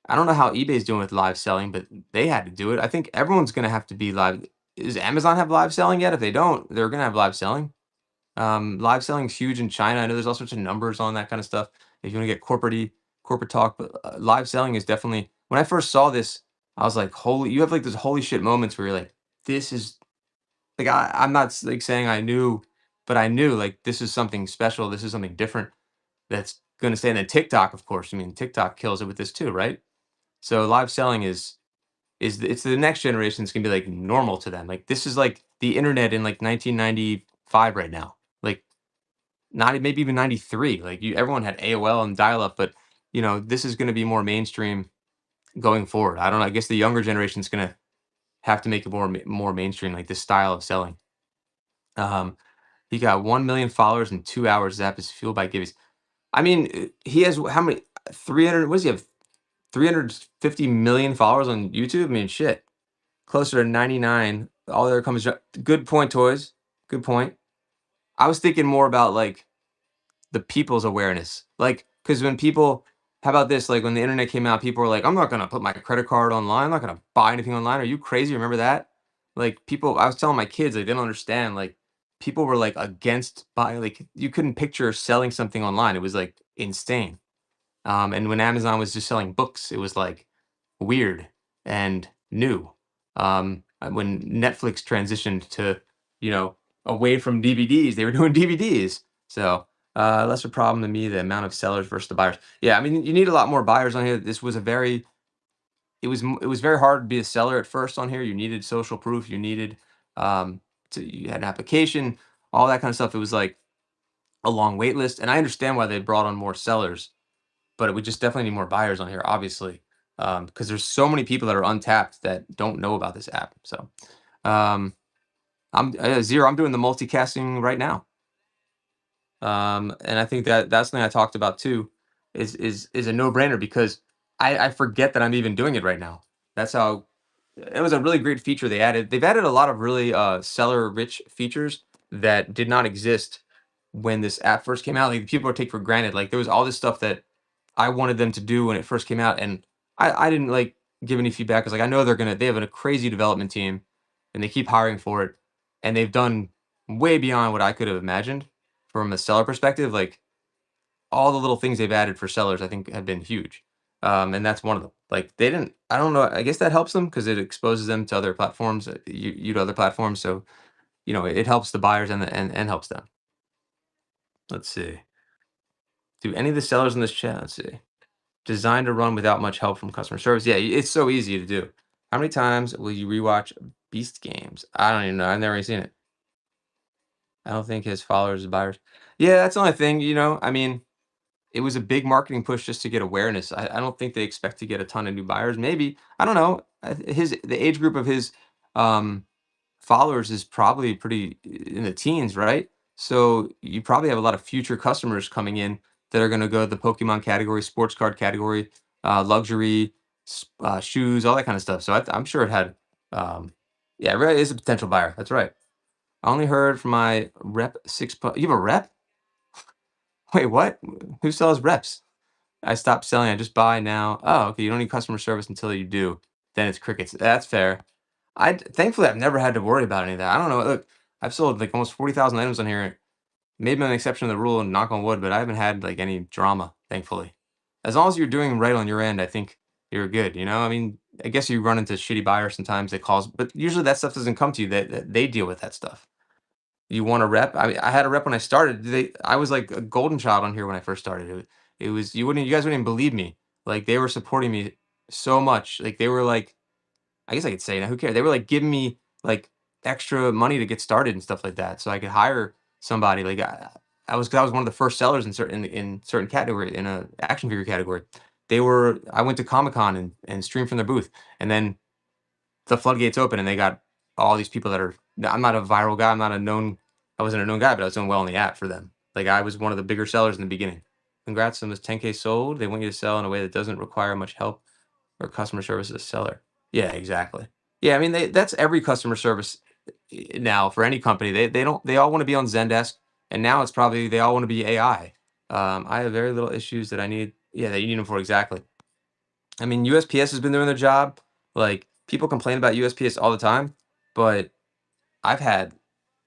I don't know how eBay's doing with live selling, but they had to do it. I think everyone's going to have to be live. Does Amazon have live selling yet? If they don't, they're going to have live selling. Live selling is huge in China. I know there's all sorts of numbers on that kind of stuff. If you want to get corporate talk, but live selling is definitely. When I first saw this, I was like, "Holy!" You have like those holy shit moments where you're like, "This is like I'm not like saying I knew, but I knew like this is something special. This is something different. That's gonna say, and then TikTok, of course. I mean, TikTok kills it with this too, right? So live selling it's the next generation. It's gonna be like normal to them. Like this is like the internet in like 1995 right now. Like not maybe even 93. Like everyone had AOL and dial up, but this is gonna be more mainstream going forward. I don't know. I guess the younger generation is gonna have to make it more mainstream, like this style of selling. Um, he got 1 million followers in 2 hours. His app is fueled by Gibbies. I mean, he has how many? 300. What does he have? 350 million followers on YouTube. I mean, shit, closer to 99. All there comes. Good point, toys. Good point. I was thinking more about like the people's awareness. Like, because when people, how about this? Like when the internet came out, people were like, "I'm not gonna put my credit card online. I'm not gonna buy anything online." Are you crazy? Remember that? Like people, I was telling my kids, like they don't understand. Like people were like against buying. Like you couldn't picture selling something online. It was like insane. And when Amazon was just selling books, it was like weird and new. When Netflix transitioned to, away from DVDs, they were doing DVDs. So lesser problem to me, the amount of sellers versus the buyers. Yeah, I mean, you need a lot more buyers on here. This was a very, it was very hard to be a seller at first on here. You needed social proof. You needed, you had an application, all that kind of stuff. It was like a long wait list, and I understand why they brought on more sellers, but we just definitely need more buyers on here, obviously, because there's so many people that are untapped that don't know about this app. So, um, I'm Zero. I'm doing the multicasting right now, and I think that that's something I talked about too. Is a no brainer because I forget that I'm even doing it right now. That's how it was a really great feature they added. They've added a lot of really seller rich features that did not exist when this app first came out. Like people would take for granted. Like there was all this stuff that I wanted them to do when it first came out, and I didn't like give any feedback because like I know they have a crazy development team, and they keep hiring for it, and they've done way beyond what I could have imagined from a seller perspective. Like all the little things they've added for sellers, I think have been huge. And that's one of them. Like they didn't, I don't know. I guess that helps them because it exposes them to other platforms, you to other platforms. So it helps the buyers and helps them. Let's see. Do any of the sellers in this chat? Let's see. Designed to run without much help from customer service. Yeah, it's so easy to do. How many times will you rewatch Beast Games? I don't even know. I've never even seen it. I don't think his followers are buyers. Yeah, that's the only thing. I mean, it was a big marketing push just to get awareness. I don't think they expect to get a ton of new buyers. Maybe I don't know. The age group of his um, followers is probably pretty in the teens, right? So you probably have a lot of future customers coming in that are going to go to the Pokemon category, sports card category, luxury, shoes, all that kind of stuff. So I'm sure it had, yeah, it really is a potential buyer. That's right. I only heard from my rep You have a rep? Wait, what? Who sells reps? I stopped selling. I just buy now. Oh, okay. You don't need customer service until you do. Then it's crickets. That's fair. Thankfully I've never had to worry about any of that. I don't know. Look, I've sold like almost 40,000 items on here. Maybe an exception to the rule and knock on wood, but I haven't had like any drama, thankfully. As long as you're doing right on your end, I think you're good. I mean, I guess you run into shitty buyers sometimes that calls, but usually that stuff doesn't come to you. That they deal with that stuff. You want a rep? I mean, I had a rep when I started. I was like a golden child on here when I first started. It was you guys wouldn't even believe me. Like they were supporting me so much. Like they were like, I guess I could say now. Who cares? They were like giving me like extra money to get started and stuff like that, so I could hire somebody. Like I was one of the first sellers in certain category in a action figure category. I went to Comic Con and streamed from their booth, and then the floodgates open and they got all these people that are. I'm not a viral guy. I'm not a known. I wasn't a known guy, but I was doing well in the app for them. Like I was one of the bigger sellers in the beginning. Congrats on this 10K sold. They want you to sell in a way that doesn't require much help or customer service as a seller. Yeah, exactly. Yeah, I mean that's every customer service now for any company. They all want to be on Zendesk, and now it's probably they all want to be AI. I have very little issues that I need. Yeah, that you need them for exactly. I mean, USPS has been doing their job. Like people complain about USPS all the time, but I've had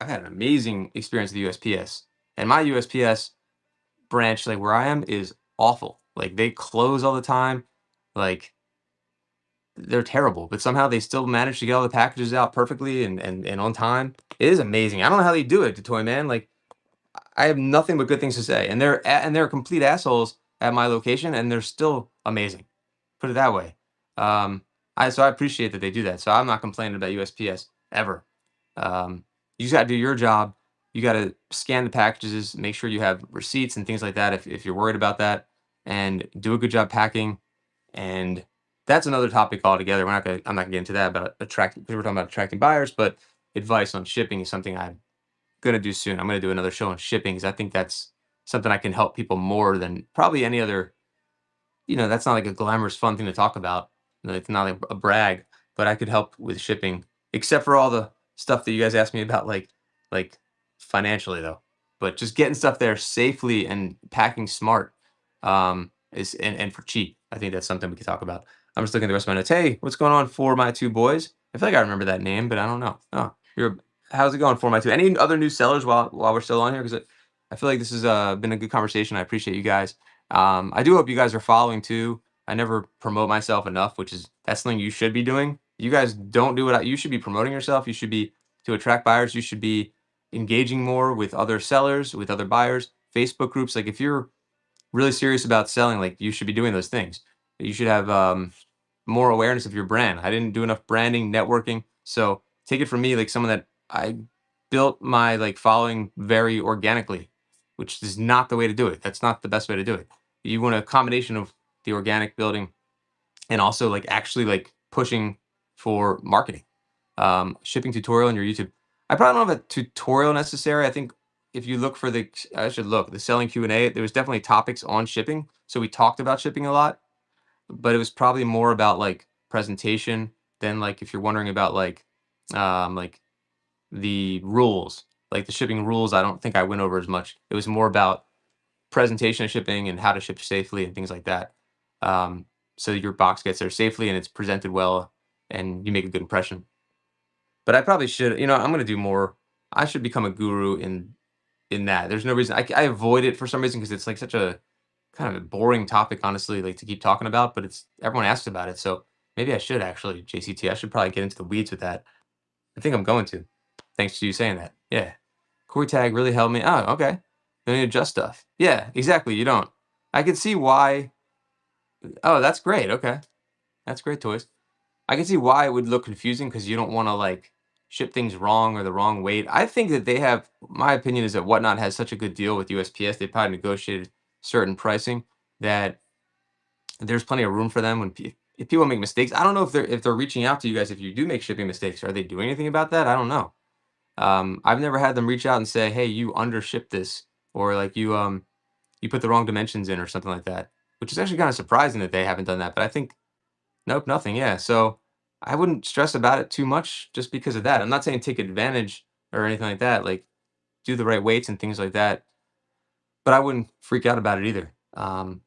I've had an amazing experience with USPS. And my USPS branch, like where I am, is awful. Like they close all the time. Like they're terrible, but somehow they still manage to get all the packages out perfectly and on time. It is amazing. I don't know how they do it, to Toy Man. Like I have nothing but good things to say, and they're complete assholes at my location, and they're still amazing. Put it that way. Um, so I appreciate that they do that. So I'm not complaining about USPS ever. Um, you just got to do your job. You got to scan the packages, make sure you have receipts and things like that if you're worried about that, and do a good job packing. And that's another topic altogether. I'm not gonna get into that about attracting, because we're talking about attracting buyers, but advice on shipping is something I'm gonna do soon. I'm gonna do another show on shipping because I think that's something I can help people more than probably any other. That's not like a glamorous fun thing to talk about. It's not like a brag, but I could help with shipping, except for all the stuff that you guys asked me about, like financially though. But just getting stuff there safely and packing smart, is and for cheap. I think that's something we could talk about. I'm just looking at the rest of my notes. Hey, what's going on for my two boys? I feel like I remember that name, but I don't know. Oh, how's it going for my two? Any other new sellers while we're still on here? Because I feel like this has been a good conversation. I appreciate you guys. I do hope you guys are following too. I never promote myself enough, which is that's something you should be doing. You guys don't do it. You should be promoting yourself. You should be to attract buyers. You should be engaging more with other sellers, with other buyers, Facebook groups. Like if you're really serious about selling, like you should be doing those things. You should have more awareness of your brand. I didn't do enough branding, networking. So take it from me, like someone that I built my like following very organically, which is not the way to do it. That's not the best way to do it. You want a combination of the organic building and also like actually like pushing for marketing. Shipping tutorial on your YouTube. I probably don't have a tutorial necessary. I think if you look for I should look the selling Q&A. There was definitely topics on shipping, so we talked about shipping a lot, but it was probably more about like presentation than like if you're wondering about like the rules, like the shipping rules. I don't think I went over as much. It was more about presentation of shipping and how to ship safely and things like that. Um, so your box gets there safely and it's presented well and you make a good impression. But I probably should, I'm gonna do more. I should become a guru in that. There's no reason I avoid it for some reason because it's like such a kind of a boring topic, honestly, like to keep talking about. But it's everyone asks about it, so maybe I should actually JCT. I should probably get into the weeds with that. I think I'm going to. Thanks to you saying that. Yeah, Corey Tag really helped me. Oh, okay. Don't need to adjust stuff. Yeah, exactly. You don't. I can see why. Oh, that's great. Okay, that's great, toys. I can see why it would look confusing because you don't want to like ship things wrong or the wrong weight. I think that they have. My opinion is that Whatnot has such a good deal with USPS. They probably negotiated certain pricing that there's plenty of room for them when if people make mistakes. I don't know if they're reaching out to you guys if you do make shipping mistakes. Are they doing anything about that? I don't know. I've never had them reach out and say, "Hey, you undershipped this," or like you put the wrong dimensions in or something like that. Which is actually kind of surprising that they haven't done that. But I think nope, nothing. Yeah. So I wouldn't stress about it too much just because of that. I'm not saying take advantage or anything like that. Like do the right weights and things like that. But I wouldn't freak out about it either. And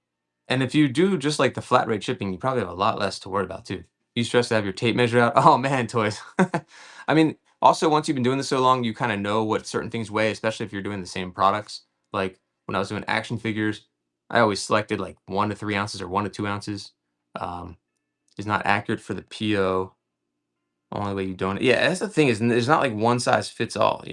if you do just like the flat rate shipping, you probably have a lot less to worry about too. You stress to have your tape measure out. Oh man, toys. I mean, also once you've been doing this so long, you kind of know what certain things weigh, especially if you're doing the same products. Like when I was doing action figures, I always selected like 1 to 3 ounces or 1 to 2 ounces. Um, is not accurate for the PO. Only way you don't. Yeah, that's the thing is there's not like one size fits all.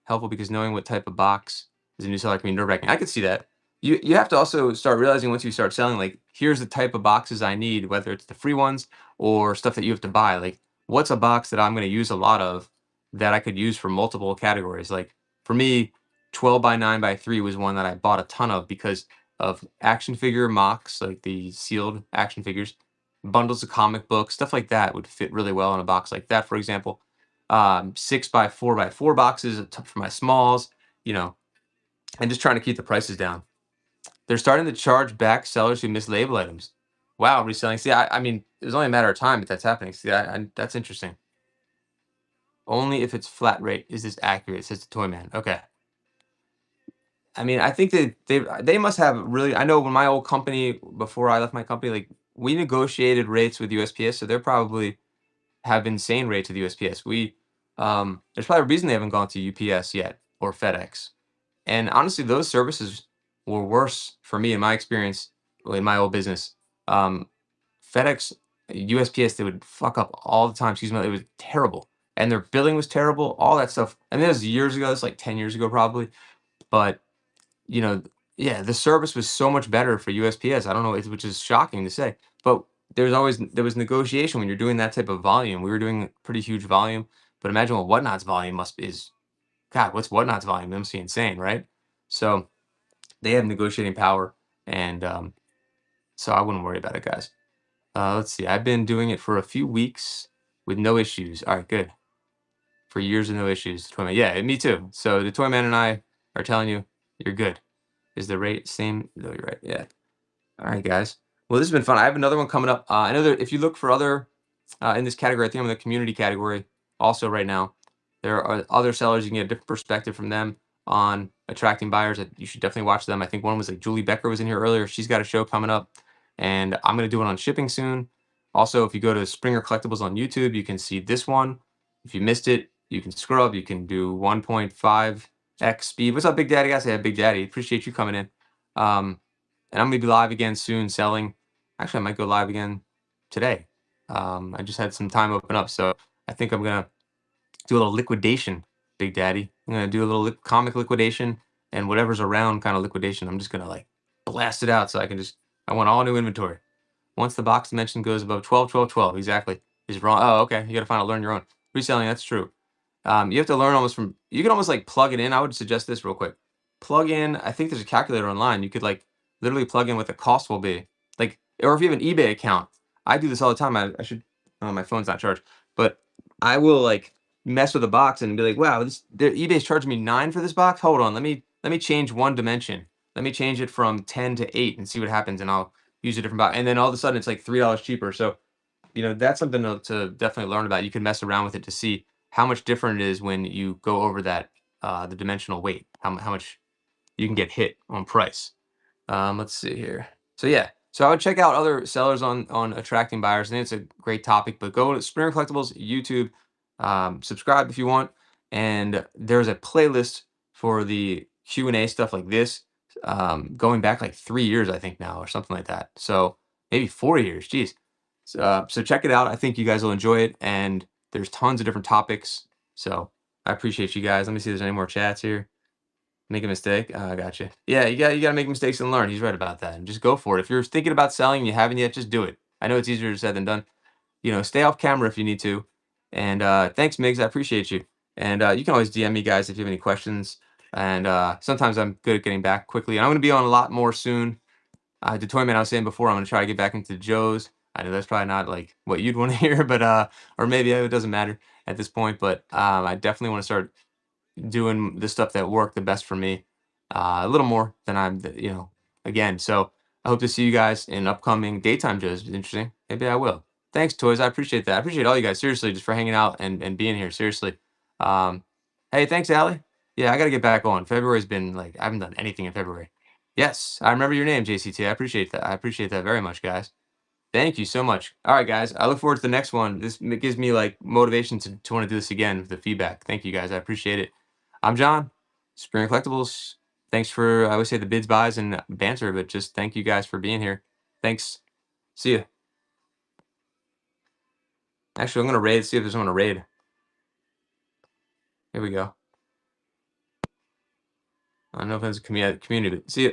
Helpful because knowing what type of box is a new seller can be nerve wracking. I could see that. You have to also start realizing once you start selling, like here's the type of boxes I need, whether it's the free ones or stuff that you have to buy. Like what's a box that I'm going to use a lot of that I could use for multiple categories. Like for me, 12 by 9 by 3 was one that I bought a ton of because of action figure mocks, like the sealed action figures, bundles of comic books, stuff like that would fit really well in a box like that, for example. 6 by 4 by 4 boxes for my smalls, you know, and just trying to keep the prices down. They're starting to charge back sellers who mislabel items. Wow, reselling. See, I mean, it was only a matter of time that that's happening. See, that's interesting. Only if it's flat rate is this accurate, says the toy man. Okay. I mean, I think that they must have really. I know when my old company, before I left my company, like we negotiated rates with USPS, so they're probably have insane rates with USPS. There's probably a reason they haven't gone to UPS yet or FedEx. And honestly, those services were worse for me in my experience in my old business. Um, FedEx, USPS, they would fuck up all the time. Excuse me, it was terrible, and their billing was terrible. All that stuff, and this was years ago. It's like 10 years ago, probably. But you know, Yeah, the service was so much better for USPS. I don't know, which is shocking to say, but there was negotiation when you're doing that type of volume. We were doing pretty huge volume, but imagine what Whatnot's volume must be is. God, what's Whatnot's volume? That must be insane, right? So they have negotiating power, and so I wouldn't worry about it, guys. Let's see. I've been doing it for a few weeks with no issues. All right, good. For years and no issues. Toyman. Yeah, me too. So the Toyman and I are telling you, you're good. Is the rate same? No, you're right. Yeah. All right, guys. Well, this has been fun. I have another one coming up. I know that if you look for other in this category, I think I'm in the community category also right now. There are other sellers you can get a different perspective from them on attracting buyers. That you should definitely watch them. I think one was like Julie Becker was in here earlier. She's got a show coming up, and I'm going to do it on shipping soon. Also, if you go to Springer Collectibles on YouTube, you can see this one. If you missed it, you can scrub. You can do 1.5x speed. What's up, Big Daddy? Guys, hey, Big Daddy. Appreciate you coming in. And I'm gonna be live again soon selling. Actually, I might go live again today. I just had some time open up, so I think I'm gonna do a little liquidation, Big Daddy. I'm gonna do a little comic liquidation and whatever's around kind of liquidation. I'm just gonna like blast it out so I can just. I want all new inventory. Once the box dimension goes above 12, 12, 12, exactly. Is wrong. Oh, okay. You got to find out, learn your own. Reselling, that's true. You have to learn almost from, you can almost like plug it in. I would suggest this real quick. Plug in, I think there's a calculator online. You could like literally plug in what the cost will be. Like, or if you have an eBay account, I do this all the time. I should, oh, my phone's not charged, but I will like mess with a box and be like, wow, eBay's charging me 9 for this box. Hold on. Let me change one dimension. Let me change it from 10 to 8 and see what happens. And I'll use a different box. And then all of a sudden it's like $3 cheaper. So, that's something to definitely learn about. You can mess around with it to see how much different it is when you go over that the dimensional weight. How much you can get hit on price. Let's see here. So yeah, so I would check out other sellers on attracting buyers. I think it's a great topic. But go to Springer Collectibles YouTube, subscribe if you want, and there's a playlist for the Q&A stuff like this, going back like 3 years I think now or something like that. So maybe 4 years. Geez. So check it out. I think you guys will enjoy it, and there's tons of different topics. So I appreciate you guys. Let me see if there's any more chats here. Make a mistake? I gotcha. Yeah, you gotta make mistakes and learn. He's right about that. And just go for it. If you're thinking about selling and you haven't yet, just do it. I know it's easier said than done. Stay off camera if you need to. And thanks, Migs. I appreciate you. And you can always DM me, guys, if you have any questions. And sometimes I'm good at getting back quickly. And I'm gonna be on a lot more soon. The Toyman I was saying before, I'm gonna try to get back into Joe's. I know that's probably not like what you'd want to hear, but or maybe it doesn't matter at this point. But I definitely want to start doing the stuff that worked the best for me, a little more than again. So I hope to see you guys in upcoming daytime shows. Interesting. Maybe I will. Thanks, Toys. I appreciate that. I appreciate all you guys, seriously, just for hanging out and being here. Seriously. Um, hey, thanks, Allie. Yeah, I got to get back on. February's been like, I haven't done anything in February. Yes, I remember your name, JCT. I appreciate that. I appreciate that very much, guys. Thank you so much. All right, guys. I look forward to the next one. This gives me like motivation to want to do this again with the feedback. Thank you, guys. I appreciate it. I'm John, Springer Collectibles. Thanks for, I always say the bids, buys, and banter, but just thank you guys for being here. Thanks. See ya. Actually, I'm going to raid, see if there's someone to raid. Here we go. I don't know if it's a community, but see ya.